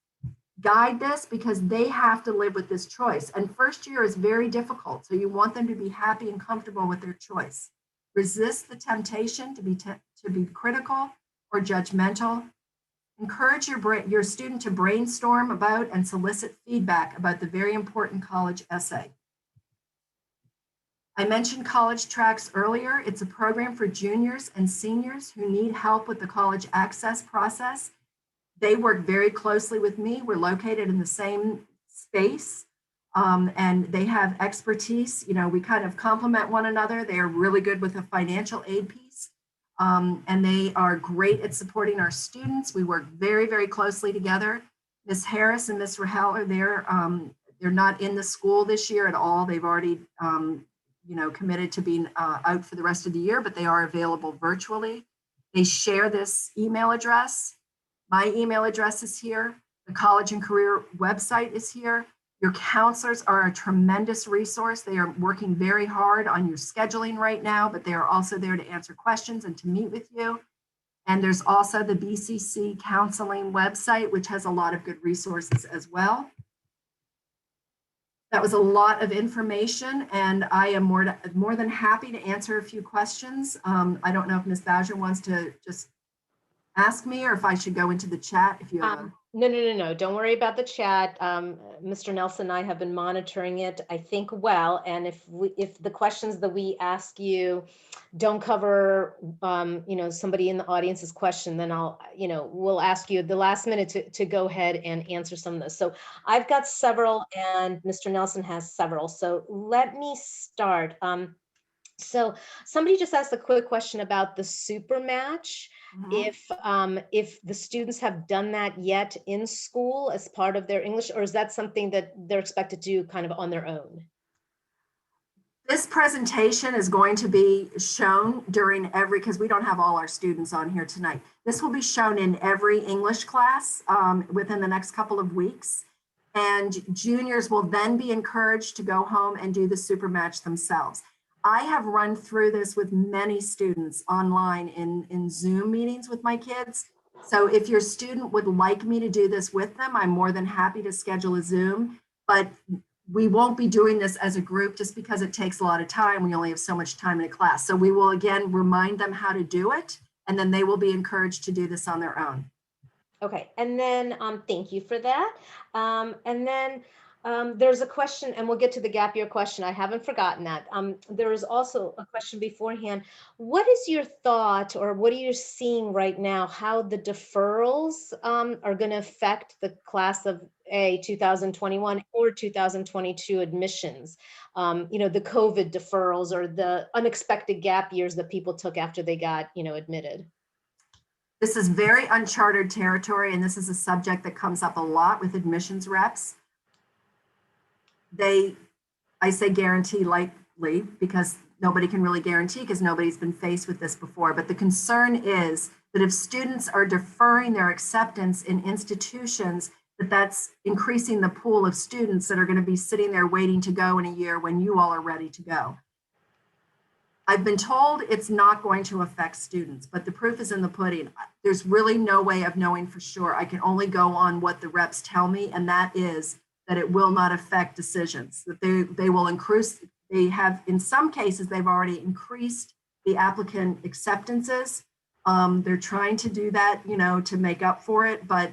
S1: guide this, because they have to live with this choice. And first year is very difficult. So you want them to be happy and comfortable with their choice. Resist the temptation to be critical or judgmental. Encourage your student to brainstorm about and solicit feedback about the very important college essay. I mentioned college tracks earlier. It's a program for juniors and seniors who need help with the college access process. They work very closely with me. We're located in the same space, and they have expertise. You know, we kind of complement one another. They are really good with the financial aid piece, and they are great at supporting our students. We work very, very closely together. Ms. Harris and Ms. Rahel are there. They're not in the school this year at all. They've already, committed to being out for the rest of the year, but they are available virtually. They share this email address. My email address is here. The college and career website is here. Your counselors are a tremendous resource. They are working very hard on your scheduling right now, but they are also there to answer questions and to meet with you. And there's also the BCC counseling website, which has a lot of good resources as well. That was a lot of information, and I am more than happy to answer a few questions. I don't know if Ms. Bowser wants to just ask me, or if I should go into the chat if you have
S7: No. Don't worry about the chat. Mr. Nelson and I have been monitoring it, I think, well, and if the questions that we ask you don't cover, somebody in the audience's question, then we'll ask you at the last minute to go ahead and answer some of this. So I've got several, and Mr. Nelson has several. So let me start. So somebody just asked a quick question about the super match. If the students have done that yet in school as part of their English, or is that something that they're expected to do kind of on their own?
S1: This presentation is going to be shown during because we don't have all our students on here tonight. This will be shown in every English class within the next couple of weeks. And juniors will then be encouraged to go home and do the super match themselves. I have run through this with many students online in Zoom meetings with my kids. So if your student would like me to do this with them, I'm more than happy to schedule a Zoom, but we won't be doing this as a group just because it takes a lot of time. We only have so much time in a class. So we will again remind them how to do it, and then they will be encouraged to do this on their own.
S7: Okay, and then thank you for that. And then there's a question, and we'll get to the gap year question. I haven't forgotten that. There is also a question beforehand. What is your thought, or what are you seeing right now, how the deferrals are going to affect the class of 2021 or 2022 admissions? The COVID deferrals or the unexpected gap years that people took after they got, admitted.
S1: This is very uncharted territory, and this is a subject that comes up a lot with admissions reps. I say guarantee lightly because nobody can really guarantee, because nobody's been faced with this before. But the concern is that if students are deferring their acceptance in institutions, that's increasing the pool of students that are going to be sitting there waiting to go in a year when you all are ready to go. I've been told it's not going to affect students, but the proof is in the pudding. There's really no way of knowing for sure. I can only go on what the reps tell me, and that is that it will not affect decisions, that they will increase. They have, in some cases, they've already increased the applicant acceptances. They're trying to do that, to make up for it, but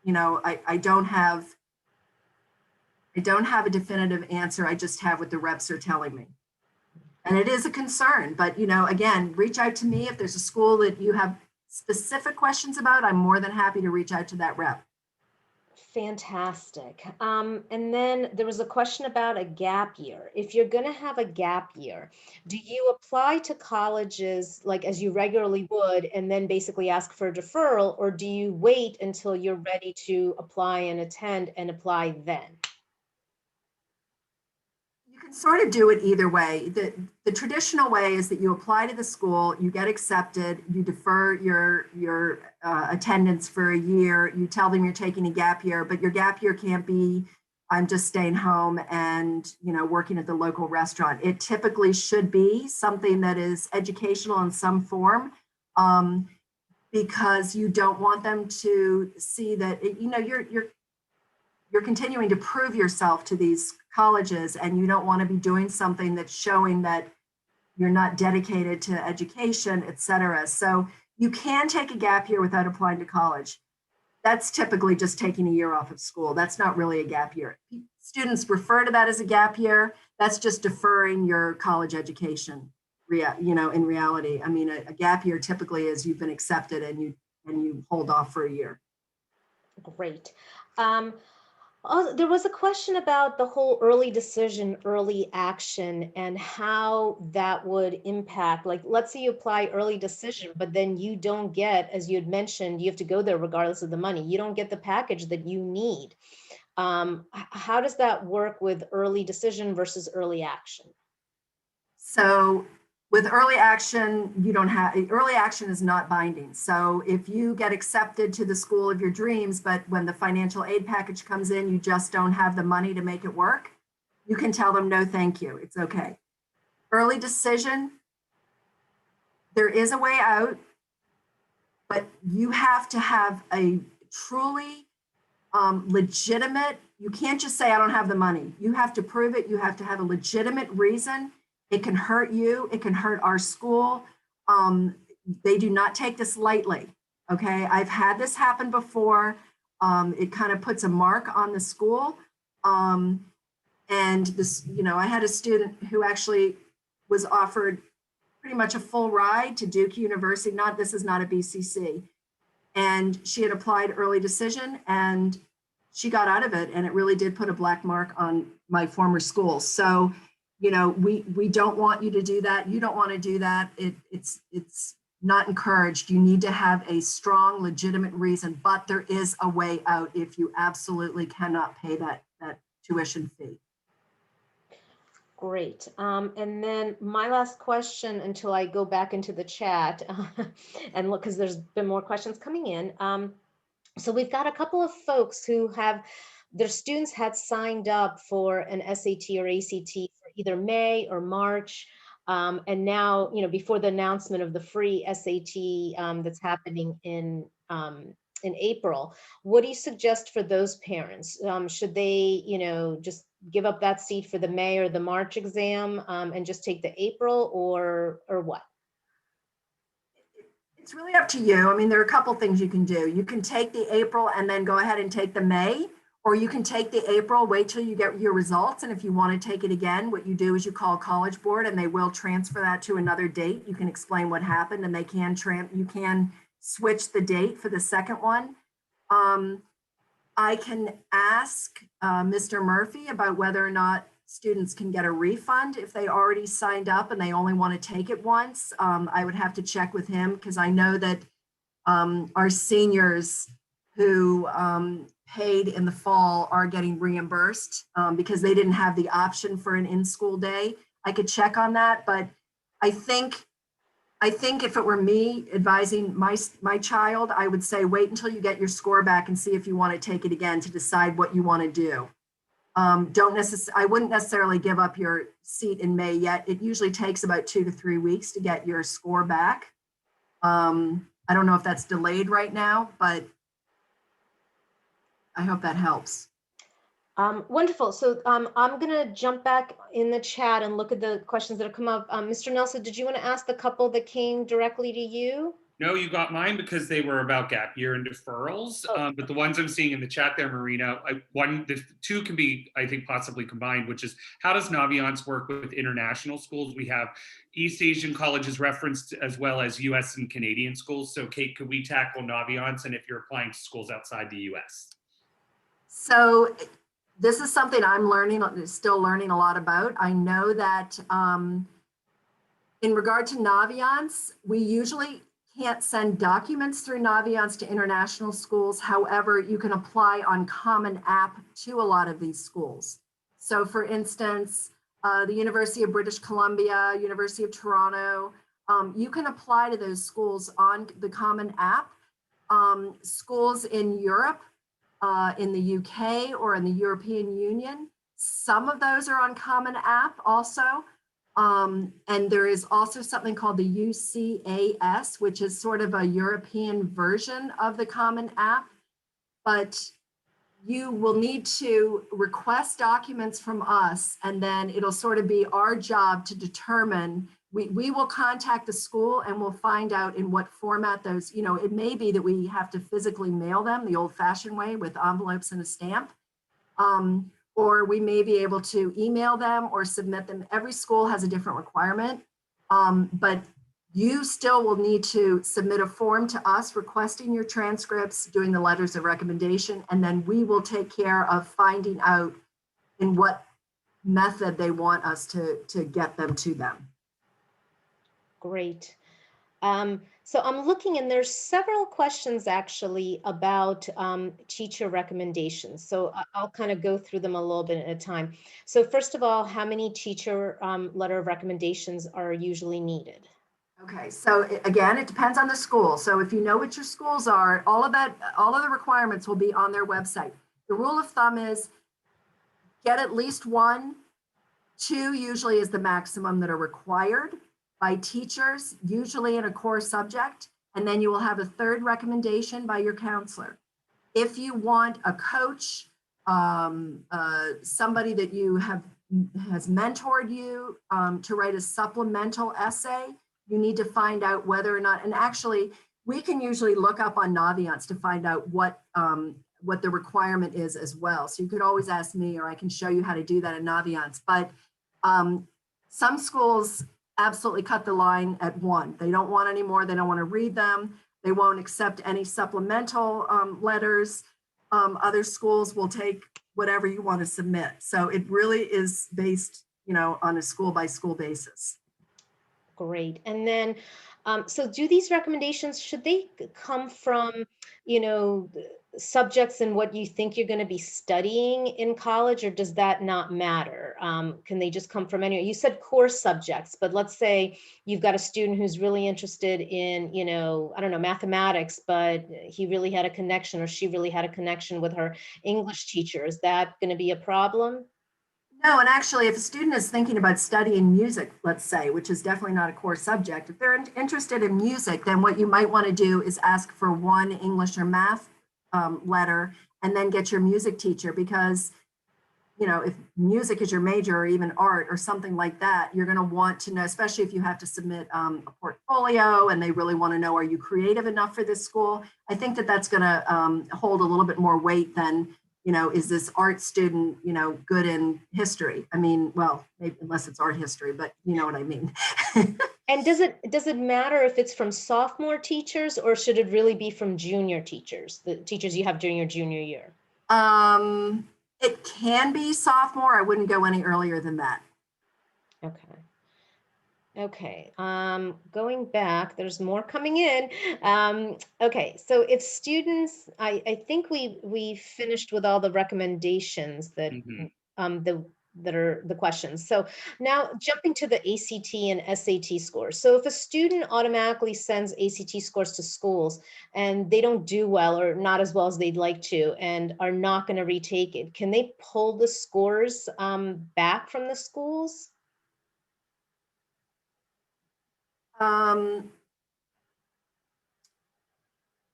S1: I don't have a definitive answer. I just have what the reps are telling me. And it is a concern, but again, reach out to me if there's a school that you have specific questions about. I'm more than happy to reach out to that rep.
S7: Fantastic. And then there was a question about a gap year. If you're going to have a gap year, do you apply to colleges like as you regularly would and then basically ask for a deferral, or do you wait until you're ready to apply and attend and apply then?
S1: You can sort of do it either way. The traditional way is that you apply to the school, you get accepted, you defer your attendance for a year, you tell them you're taking a gap year, but your gap year can't be I'm just staying home and, working at the local restaurant. It typically should be something that is educational in some form, because you don't want them to see that, you're continuing to prove yourself to these colleges, and you don't want to be doing something that's showing that you're not dedicated to education, et cetera. So you can take a gap year without applying to college. That's typically just taking a year off of school. That's not really a gap year. Students refer to that as a gap year. That's just deferring your college education. In reality, I mean, a gap year typically is you've been accepted and you hold off for a year.
S7: Great. There was a question about the whole early decision, early action, and how that would impact, like, let's say you apply early decision, but then you don't get, as you had mentioned, you have to go there regardless of the money. You don't get the package that you need. How does that work with early decision versus early action?
S1: So with early action, early action is not binding. So if you get accepted to the school of your dreams, but when the financial aid package comes in, you just don't have the money to make it work, you can tell them, no, thank you, it's okay. Early decision, there is a way out, but you have to have a truly legitimate, you can't just say, I don't have the money. You have to prove it. You have to have a legitimate reason. It can hurt you. It can hurt our school. They do not take this lightly. Okay. I've had this happen before. It kind of puts a mark on the school. And this, I had a student who actually was offered pretty much a full ride to Duke University. This is not a BCC. And she had applied early decision and she got out of it. And it really did put a black mark on my former school. So, we don't want you to do that. You don't want to do that. It's not encouraged. You need to have a strong, legitimate reason, but there is a way out if you absolutely cannot pay that tuition fee.
S7: Great. And then my last question until I go back into the chat and look, because there's been more questions coming in. So we've got a couple of folks who have, their students had signed up for an SAT or ACT for either May or March. And now, before the announcement of the free SAT that's happening in April, what do you suggest for those parents? Should they, just give up that seat for the May or the March exam and just take the April, or what?
S1: It's really up to you. I mean, there are a couple things you can do. You can take the April and then go ahead and take the May, or you can take the April, wait till you get your results. And if you want to take it again, what you do is you call College Board and they will transfer that to another date. You can explain what happened and they can you can switch the date for the second one. I can ask Mr. Murphy about whether or not students can get a refund if they already signed up and they only want to take it once. I would have to check with him because I know that our seniors who paid in the fall are getting reimbursed because they didn't have the option for an in-school day. I could check on that, but I think if it were me advising my child, I would say wait until you get your score back and see if you want to take it again to decide what you want to do. I wouldn't necessarily give up your seat in May yet. It usually takes about 2 to 3 weeks to get your score back. I don't know if that's delayed right now, but I hope that helps.
S7: Wonderful. So I'm going to jump back in the chat and look at the questions that have come up. Mr. Nelson, did you want to ask the couple that came directly to you?
S8: No, you got mine because they were about gap year and deferrals. But the ones I'm seeing in the chat there, Marina, the two can be, I think, possibly combined, which is how does Naviance work with international schools? We have East Asian colleges referenced as well as US and Canadian schools. So Kate, could we tackle Naviance and if you're applying to schools outside the US?
S1: So this is something I'm still learning a lot about. I know that in regard to Naviance, we usually can't send documents through Naviance to international schools. However, you can apply on Common App to a lot of these schools. So for instance, the University of British Columbia, University of Toronto, you can apply to those schools on the Common App. Schools in Europe in the UK or in the European Union. Some of those are on Common App also. And there is also something called the UCAS, which is sort of a European version of the Common App. But you will need to request documents from us, and then it'll sort of be our job to determine. We will contact the school and we'll find out in what format those, it may be that we have to physically mail them the old-fashioned way with envelopes and a stamp. Or we may be able to email them or submit them. Every school has a different requirement, but you still will need to submit a form to us requesting your transcripts, doing the letters of recommendation, and then we will take care of finding out in what method they want us to get them to them.
S7: Great. So I'm looking, and there's several questions actually about teacher recommendations. So I'll kind of go through them a little bit at a time. So first of all, how many teacher letter of recommendations are usually needed?
S1: Okay, so again, it depends on the school. So if you know what your schools are, all of the requirements will be on their website. The rule of thumb is get at least 1, 2 usually is the maximum that are required by teachers, usually in a core subject, and then you will have a 3rd recommendation by your counselor. If you want a coach, somebody that has mentored you to write a supplemental essay, you need to find out whether or not, and actually we can usually look up on Naviance to find out what the requirement is as well. So you could always ask me, or I can show you how to do that in Naviance. But some schools absolutely cut the line at 1. They don't want any more. They don't want to read them. They won't accept any supplemental letters. Other schools will take whatever you want to submit. So it really is based, on a school by school basis.
S7: Great. And then, so do these recommendations, should they come from, subjects and what you think you're going to be studying in college, or does that not matter? Can they just come from anywhere? You said core subjects, but let's say you've got a student who's really interested in, I don't know, mathematics, but he really had a connection, or she really had a connection with her English teacher. Is that going to be a problem?
S1: No, and actually, if a student is thinking about studying music, let's say, which is definitely not a core subject, if they're interested in music, then what you might want to do is ask for 1 English or math letter, and then get your music teacher, because, if music is your major, or even art or something like that, you're going to want to know, especially if you have to submit a portfolio and they really want to know, are you creative enough for this school? I think that that's going to hold a little bit more weight than, is this art student, good in history? I mean, well, maybe, unless it's art history, but you know what I mean.
S7: And does it matter if it's from sophomore teachers, or should it really be from junior teachers, the teachers you have during your junior year?
S1: It can be sophomore. I wouldn't go any earlier than that.
S7: Okay. Going back, there's more coming in. Okay, so if students, I think we finished with all the recommendations that that are the questions. So now jumping to the ACT and SAT scores. So if a student automatically sends ACT scores to schools and they don't do well, or not as well as they'd like to, and are not going to retake it, can they pull the scores back from the schools?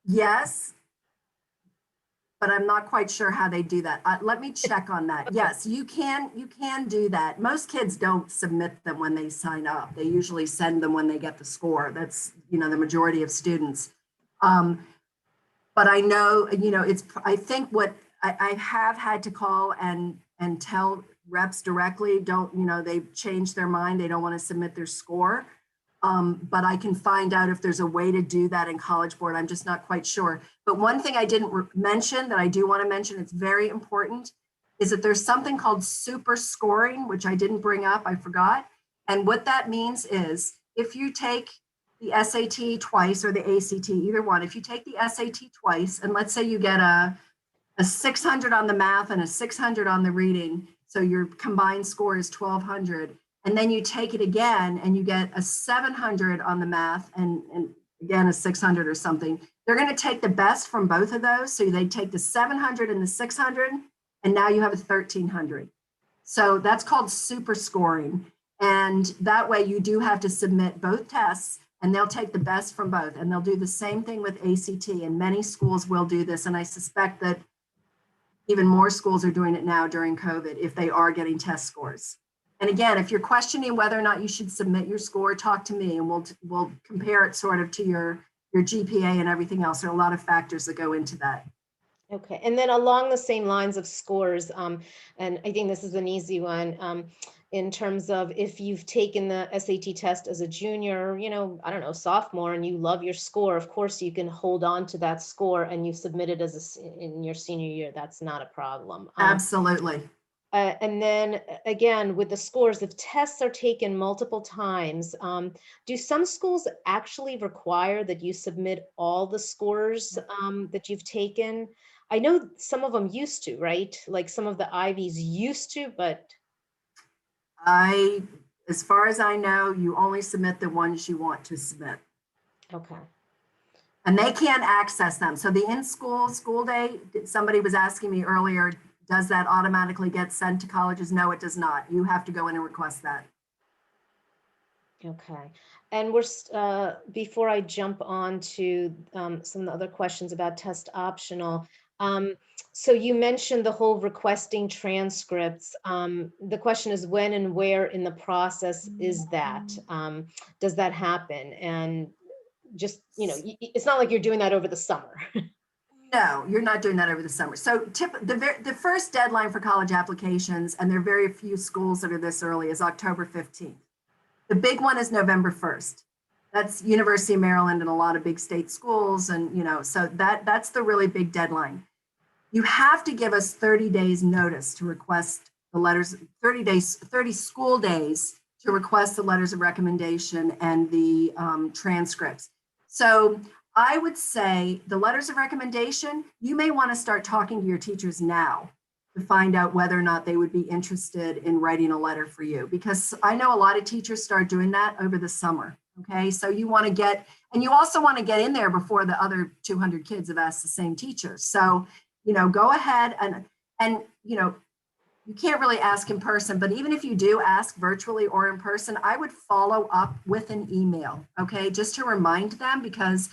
S1: Yes, but I'm not quite sure how they do that. Let me check on that.
S7: Okay.
S1: Yes, you can do that. Most kids don't submit them when they sign up. They usually send them when they get the score. That's, the majority of students. But I know, I think what I have had to call and tell reps directly, they've changed their mind. They don't want to submit their score. But I can find out if there's a way to do that in College Board. I'm just not quite sure. But one thing I didn't mention that I do want to mention, it's very important, is that there's something called super scoring, which I didn't bring up, I forgot. And what that means is if you take the SAT twice or the ACT, either one, if you take the SAT twice, and let's say you get a 600 on the math and a 600 on the reading, so your combined score is 1200. And then you take it again and you get a 700 on the math and again a 600 or something, They're going to take the best from both of those. So they take the 700 and the 600, and now you have a 1300. So that's called super scoring. And that way you do have to submit both tests, and they'll take the best from both. And they'll do the same thing with ACT, and many schools will do this. And I suspect that even more schools are doing it now during COVID if they are getting test scores. And again, if you're questioning whether or not you should submit your score, talk to me and we'll compare it sort of to your GPA and everything else. There are a lot of factors that go into that.
S7: Okay, and then along the same lines of scores, and I think this is an easy one, in terms of if you've taken the SAT test as a junior, I don't know, sophomore, and you love your score, of course you can hold on to that score and you submit it in your senior year. That's not a problem.
S1: Absolutely.
S7: And then again, with the scores, if tests are taken multiple times, do some schools actually require that you submit all the scores that you've taken? I know some of them used to, right? Like some of the Ivies used to, but
S1: as far as I know, you only submit the ones you want to submit.
S7: Okay.
S1: And they can't access them. So the school day, somebody was asking me earlier, does that automatically get sent to colleges? No, it does not. You have to go in and request that.
S7: Okay. And we're, before I jump on to some of the other questions about test optional, so you mentioned the whole requesting transcripts. The question is when and where in the process is that? Does that happen? And just, it's not like you're doing that over the summer.
S1: No, you're not doing that over the summer. So the first deadline for college applications, and there are very few schools that are this early, is October 15th. The big one is November 1st. That's University of Maryland and a lot of big state schools. And, so that's the really big deadline. You have to give us 30 days notice to request the letters, 30 school days to request the letters of recommendation and the transcripts. So I would say the letters of recommendation, you may want to start talking to your teachers now to find out whether or not they would be interested in writing a letter for you, because I know a lot of teachers start doing that over the summer. Okay, so you want to get, and you also want to get in there before the other 200 kids have asked the same teacher. So, go ahead and you can't really ask in person, but even if you do ask virtually or in person, I would follow up with an email, okay, just to remind them, because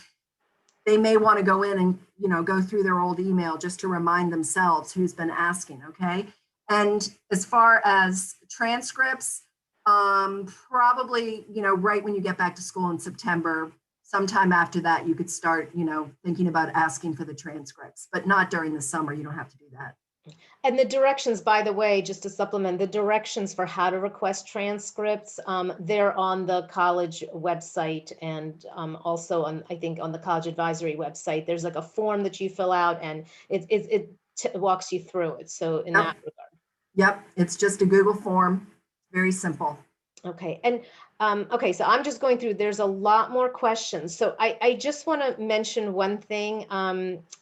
S1: they may want to go in and, go through their old email just to remind themselves who's been asking, okay? And as far as transcripts, probably, right when you get back to school in September, sometime after that, you could start, thinking about asking for the transcripts, but not during the summer. You don't have to do that.
S7: And the directions, by the way, just to supplement, the directions for how to request transcripts, they're on the college website and also on, I think, on the college advisory website. There's like a form that you fill out and it walks you through it. So in that regard.
S1: Yep, it's just a Google form, very simple.
S7: Okay, and okay, so I'm just going through, there's a lot more questions. So I just want to mention one thing.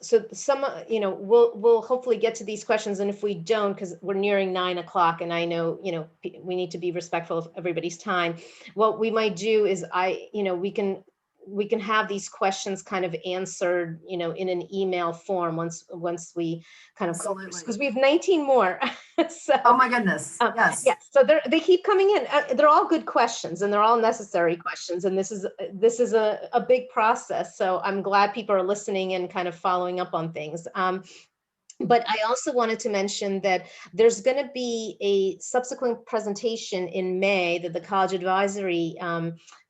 S7: So some, we'll hopefully get to these questions. And if we don't, because we're nearing 9 o'clock and I know, we need to be respectful of everybody's time. What we might do is we can have these questions kind of answered, in an email form once we kind of, because we have 19 more. So,
S1: oh my goodness, yes.
S7: Yes, so they keep coming in. They're all good questions and they're all necessary questions. And this is a big process. So I'm glad people are listening and kind of following up on things. But I also wanted to mention that there's going to be a subsequent presentation in May that the College Advisory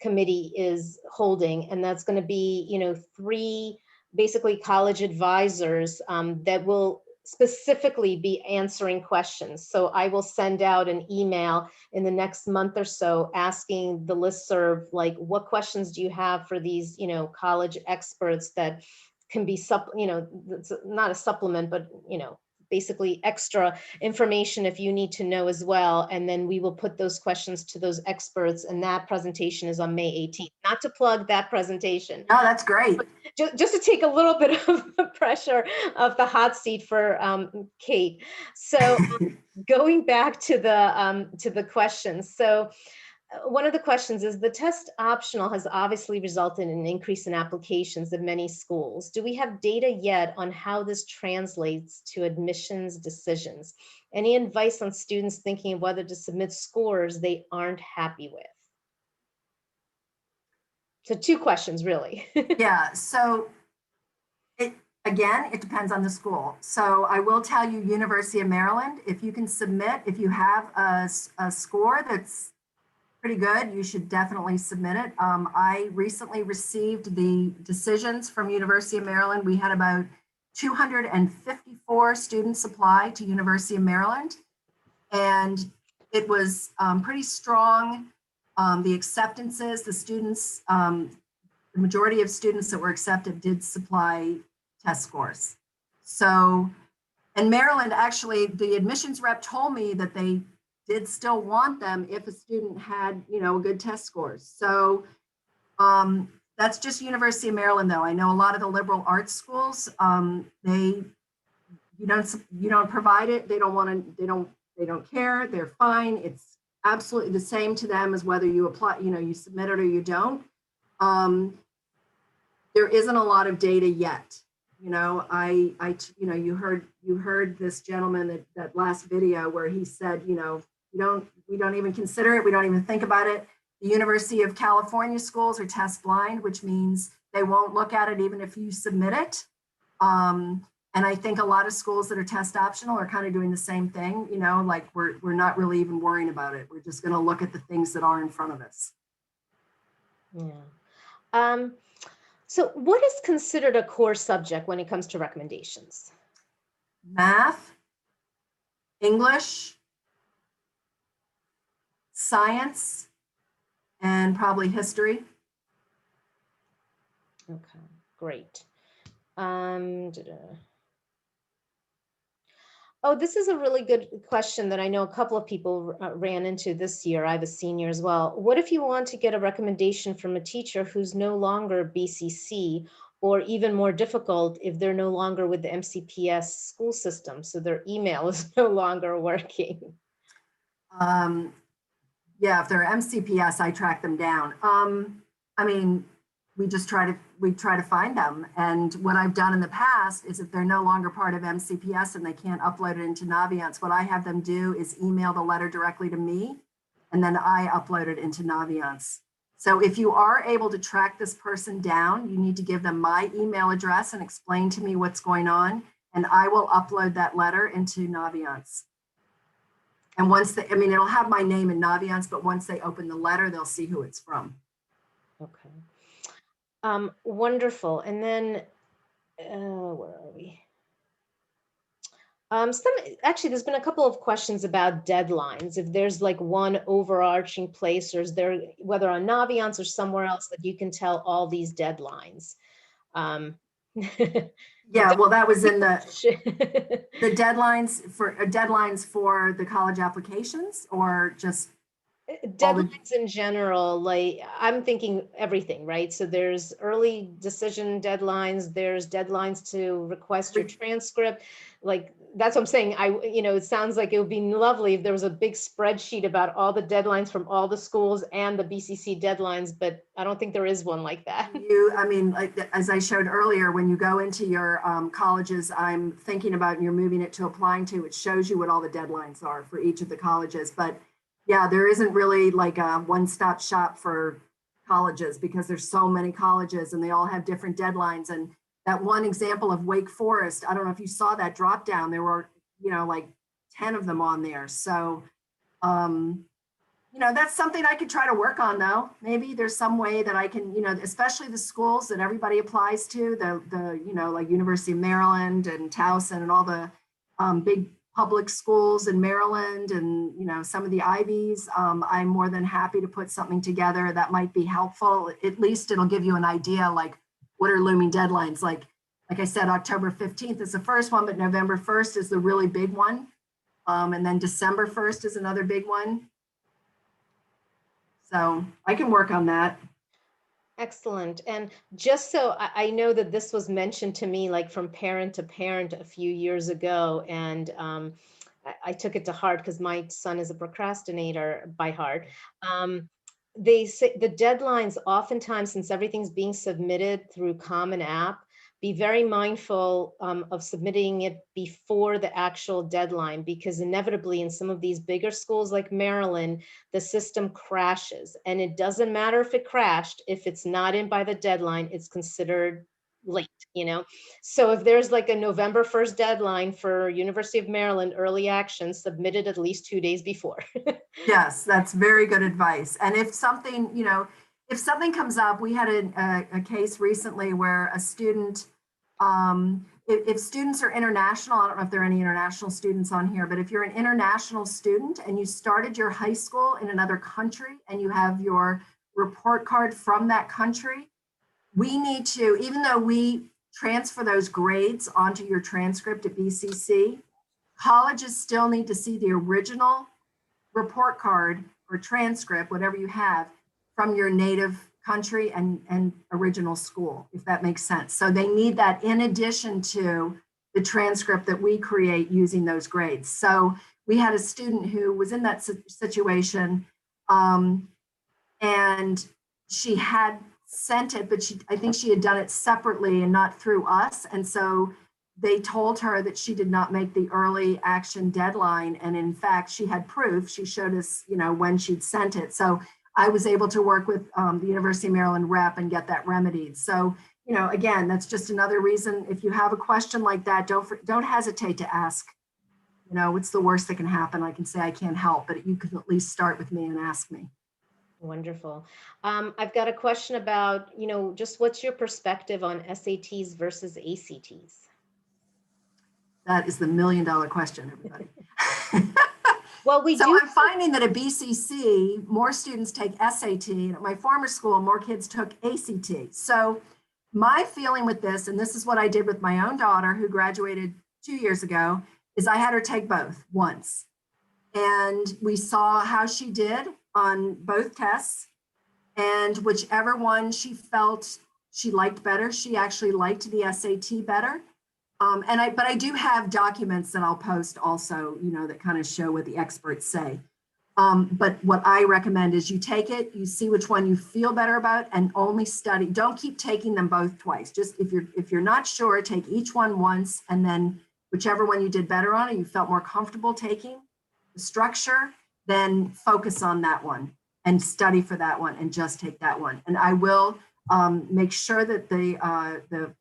S7: Committee is holding, and that's going to be, 3 basically college advisors that will specifically be answering questions. So I will send out an email in the next month or so asking the listserv, like, what questions do you have for these, college experts that can be it's not a supplement, but basically extra information if you need to know as well. And then we will put those questions to those experts, and that presentation is on May 18th. Not to plug that presentation.
S1: Oh, that's great.
S7: Just to take a little bit of the pressure of the hot seat for Kate. So going back to the questions. So One of the questions is, the test optional has obviously resulted in an increase in applications in many schools. Do we have data yet on how this translates to admissions decisions? Any advice on students thinking of whether to submit scores they aren't happy with? So 2 questions, really.
S1: Yeah, so it depends on the school. So I will tell you, University of Maryland, if you can submit, if you have a score that's pretty good, you should definitely submit it. I recently received the decisions from University of Maryland. We had about 254 students apply to University of Maryland, and it was pretty strong. The acceptances, the students, the majority of students that were accepted did supply test scores. So, and Maryland, actually, the admissions rep told me that they did still want them if a student had, a good test scores. So that's just University of Maryland, though. I know a lot of the liberal arts schools, you don't provide it. They don't want to. They don't care. They're fine. It's absolutely the same to them as whether you apply, you submit it or you don't. There isn't a lot of data yet. You heard this gentleman that last video where he said, we don't even consider it. We don't even think about it. The University of California schools are test blind, which means they won't look at it even if you submit it. And I think a lot of schools that are test optional are kind of doing the same thing, like we're not really even worrying about it. We're just going to look at the things that are in front of us.
S7: Yeah. So what is considered a core subject when it comes to recommendations?
S1: Math, English, science, and probably history.
S7: Okay, great. Oh, this is a really good question that I know a couple of people ran into this year. I have a senior as well. What if you want to get a recommendation from a teacher who's no longer BCC, or even more difficult, if they're no longer with the MCPS school system, so their email is no longer working?
S1: Yeah, if they're MCPS, I track them down. We try to find them. And what I've done in the past is, if they're no longer part of MCPS and they can't upload it into Naviance, what I have them do is email the letter directly to me, and then I upload it into Naviance. So if you are able to track this person down, you need to give them my email address and explain to me what's going on, and I will upload that letter into Naviance. And once it'll have my name in Naviance, but once they open the letter, they'll see who it's from.
S7: Okay. Wonderful. And then, where are we? Actually, there's been a couple of questions about deadlines. If there's like one overarching place, or is there, whether on Naviance or somewhere else, that you can tell all these deadlines?
S1: Yeah, well, that was in the deadlines for the college applications, or just
S7: deadlines in general. Like, I'm thinking everything, right? So there's early decision deadlines, there's deadlines to request your transcript. Like, that's what I'm saying. It sounds like it would be lovely if there was a big spreadsheet about all the deadlines from all the schools and the BCC deadlines, but I don't think there is one like that.
S1: Like, as I showed earlier, when you go into your colleges I'm thinking about and you're moving it to applying to, it shows you what all the deadlines are for each of the colleges. But yeah, there isn't really like a one-stop shop for colleges, because there's so many colleges and they all have different deadlines. And that one example of Wake Forest, I don't know if you saw that drop down, there were, like 10 of them on there. So, that's something I could try to work on, though. Maybe there's some way that I can, especially the schools that everybody applies to, like University of Maryland and Towson and all the big public schools in Maryland, and some of the Ivies. I'm more than happy to put something together that might be helpful. At least it'll give you an idea, like what are looming deadlines. Like I said, October 15th is the first one, but November 1st is the really big one. And then December 1st is another big one. So I can work on that.
S7: Excellent. And just so I know that this was mentioned to me, like from parent to parent a few years ago, and I took it to heart because my son is a procrastinator by heart. they say the deadlines oftentimes, since everything's being submitted through Common App, be very mindful of submitting it before the actual deadline, because inevitably in some of these bigger schools like Maryland, the system crashes, and it doesn't matter if it crashed. If it's not in by the deadline, it's considered late, So if there's like a November 1st deadline for University of Maryland early action, submitted at least 2 days before.
S1: Yes, that's very good advice. And if something, if something comes up, we had a case recently where a student, if students are international, I don't know if there are any international students on here, but if you're an international student and you started your high school in another country and you have your report card from that country, we need to, even though we transfer those grades onto your transcript at BCC, colleges still need to see the original report card or transcript, whatever you have, from your native country and original school, if that makes sense. So they need that in addition to the transcript that we create using those grades. So we had a student who was in that situation, and she had sent it, but I think she had done it separately and not through us. And so they told her that she did not make the early action deadline. And in fact, she had proof. She showed us, when she'd sent it. So I was able to work with the University of Maryland rep and get that remedied. So, again, that's just another reason. If you have a question like that, don't hesitate to ask. What's the worst that can happen? I can say I can't help, but you can at least start with me and ask me.
S7: Wonderful. I've got a question about, just what's your perspective on SATs versus ACTs?
S1: That is the $1 million question, everybody.
S7: Well,
S1: I'm finding that at BCC, more students take SAT. And at my former school, more kids took ACT. So my feeling with this, and this is what I did with my own daughter who graduated 2 years ago, is I had her take both once. And we saw how she did on both tests. And whichever one she felt she liked better, she actually liked the SAT better. But I do have documents that I'll post also, that kind of show what the experts say. But what I recommend is you take it, you see which one you feel better about, and only study. Don't keep taking them both twice. Just if you're not sure, take each one once, and then whichever one you did better on and you felt more comfortable taking the structure, then focus on that one and study for that one and just take that one. And I will make sure that the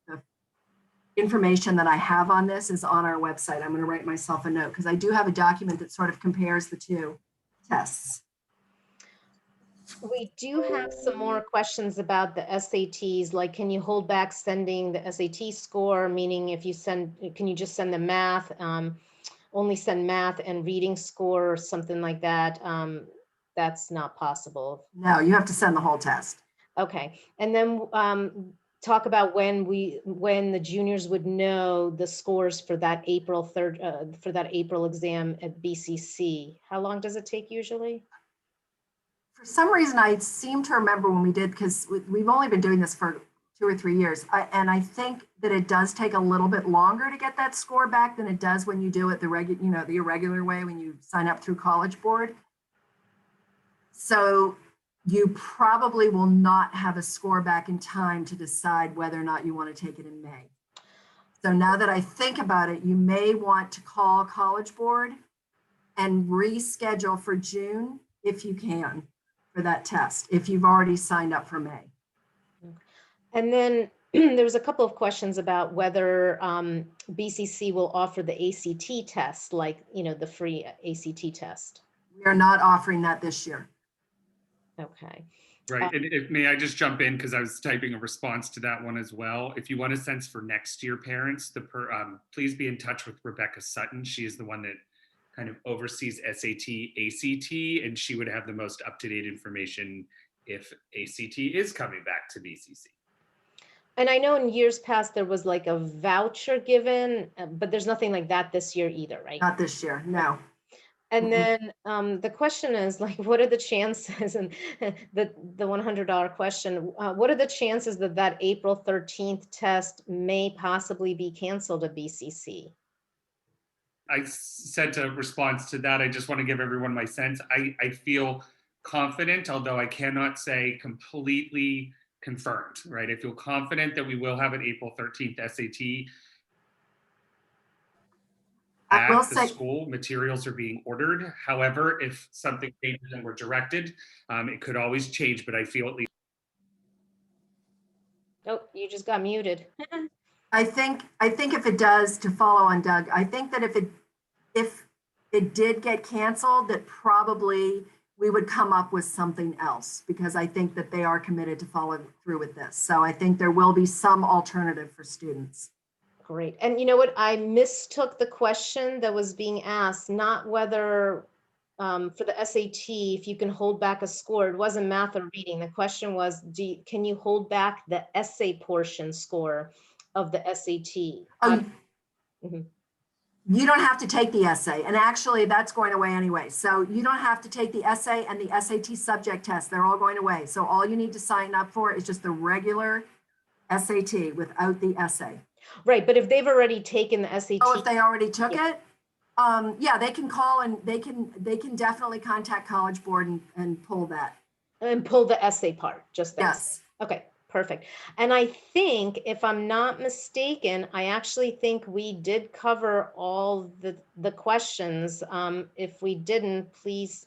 S1: information that I have on this is on our website. I'm going to write myself a note because I do have a document that sort of compares the two tests.
S7: We do have some more questions about the SATs, like can you hold back sending the SAT score, meaning if you can you just send the math, only send math and reading score or something like that? That's not possible.
S1: No, you have to send the whole test.
S7: Okay, and then talk about when the juniors would know the scores for that April 3rd, for that April exam at BCC. How long does it take usually?
S1: For some reason, I seem to remember when we did, because we've only been doing this for 2 or 3 years. And I think that it does take a little bit longer to get that score back than it does when you do it the irregular way, when you sign up through College Board. So you probably will not have a score back in time to decide whether or not you want to take it in May. So now that I think about it, you may want to call College Board and reschedule for June if you can for that test, if you've already signed up for May.
S7: And then there was a couple of questions about whether BCC will offer the ACT test, like, the free ACT test.
S1: We are not offering that this year.
S7: Okay.
S8: Right, and may I just jump in, because I was typing a response to that one as well. If you want a sense for next year parents, please be in touch with Rebecca Sutton. She is the one that kind of oversees SAT, ACT, and she would have the most up-to-date information if ACT is coming back to BCC.
S7: And I know in years past there was like a voucher given, but there's nothing like that this year either, right?
S1: Not this year, no.
S7: And then the question is, like, what are the chances, and the $100 question, what are the chances that that April 13th test may possibly be canceled at BCC?
S8: I sent a response to that. I just want to give everyone my sense. I feel confident, although I cannot say completely confirmed, right? I feel confident that we will have an April 13th SAT.
S1: I will
S8: At the
S1: say,
S8: school, materials are being ordered. However, if something changes and we're directed, it could always change, but I feel at least.
S7: Oh, you just got muted.
S1: I think if it does, to follow on Doug, I think that if it did get canceled, that probably we would come up with something else, because I think that they are committed to follow through with this. So I think there will be some alternative for students.
S7: Great. And you know what? I mistook the question that was being asked, not whether for the SAT, if you can hold back a score. It wasn't math or reading. The question was, can you hold back the essay portion score of the SAT?
S1: You don't have to take the essay, and actually that's going away anyway. So you don't have to take the essay and the SAT subject test. They're all going away. So all you need to sign up for is just the regular SAT without the essay.
S7: Right, but if they've already taken the SAT.
S1: Oh, if they already took it? Yeah, they can call and they can definitely contact College Board and pull that.
S7: And pull the essay part, just that.
S1: Yes.
S7: Okay, perfect. And I think, if I'm not mistaken, I actually think we did cover all the questions. If we didn't, please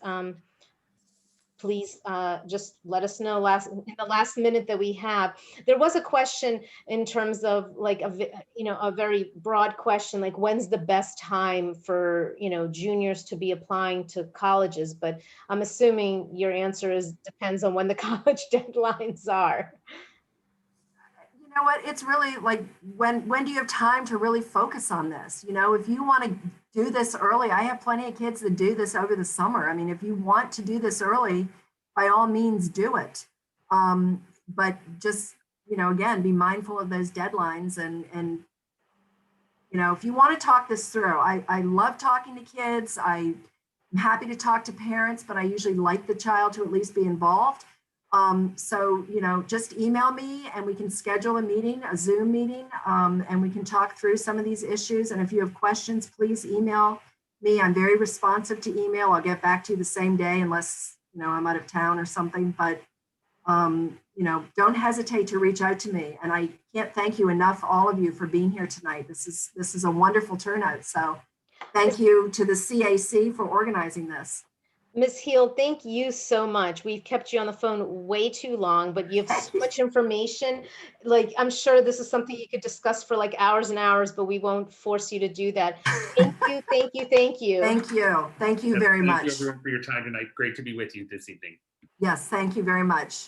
S7: just let us know in the last minute that we have. There was a question in terms of like a very broad question, like when's the best time for juniors to be applying to colleges, but I'm assuming your answer is depends on when the college deadlines are.
S1: You know what, it's really like when do you have time to really focus on this? If you want to do this early, I have plenty of kids that do this over the summer. I mean, if you want to do this early, by all means do it. But just, again, be mindful of those deadlines and if you want to talk this through, I love talking to kids. I'm happy to talk to parents, but I usually like the child to at least be involved. So, just email me and we can schedule a meeting, a Zoom meeting, and we can talk through some of these issues. And if you have questions, please email me. I'm very responsive to email. I'll get back to you the same day unless, I'm out of town or something, but, don't hesitate to reach out to me. And I can't thank you enough, all of you, for being here tonight. This is a wonderful turnout. So thank you to the CAC for organizing this.
S7: Ms. Heel, thank you so much. We've kept you on the phone way too long, but you have so much information. Like, I'm sure this is something you could discuss for like hours and hours, but we won't force you to do that. Thank you, thank you, thank you.
S1: Thank you. Thank you very much.
S8: Thank you everyone for your time tonight. Great to be with you this evening.
S1: Yes, thank you very much.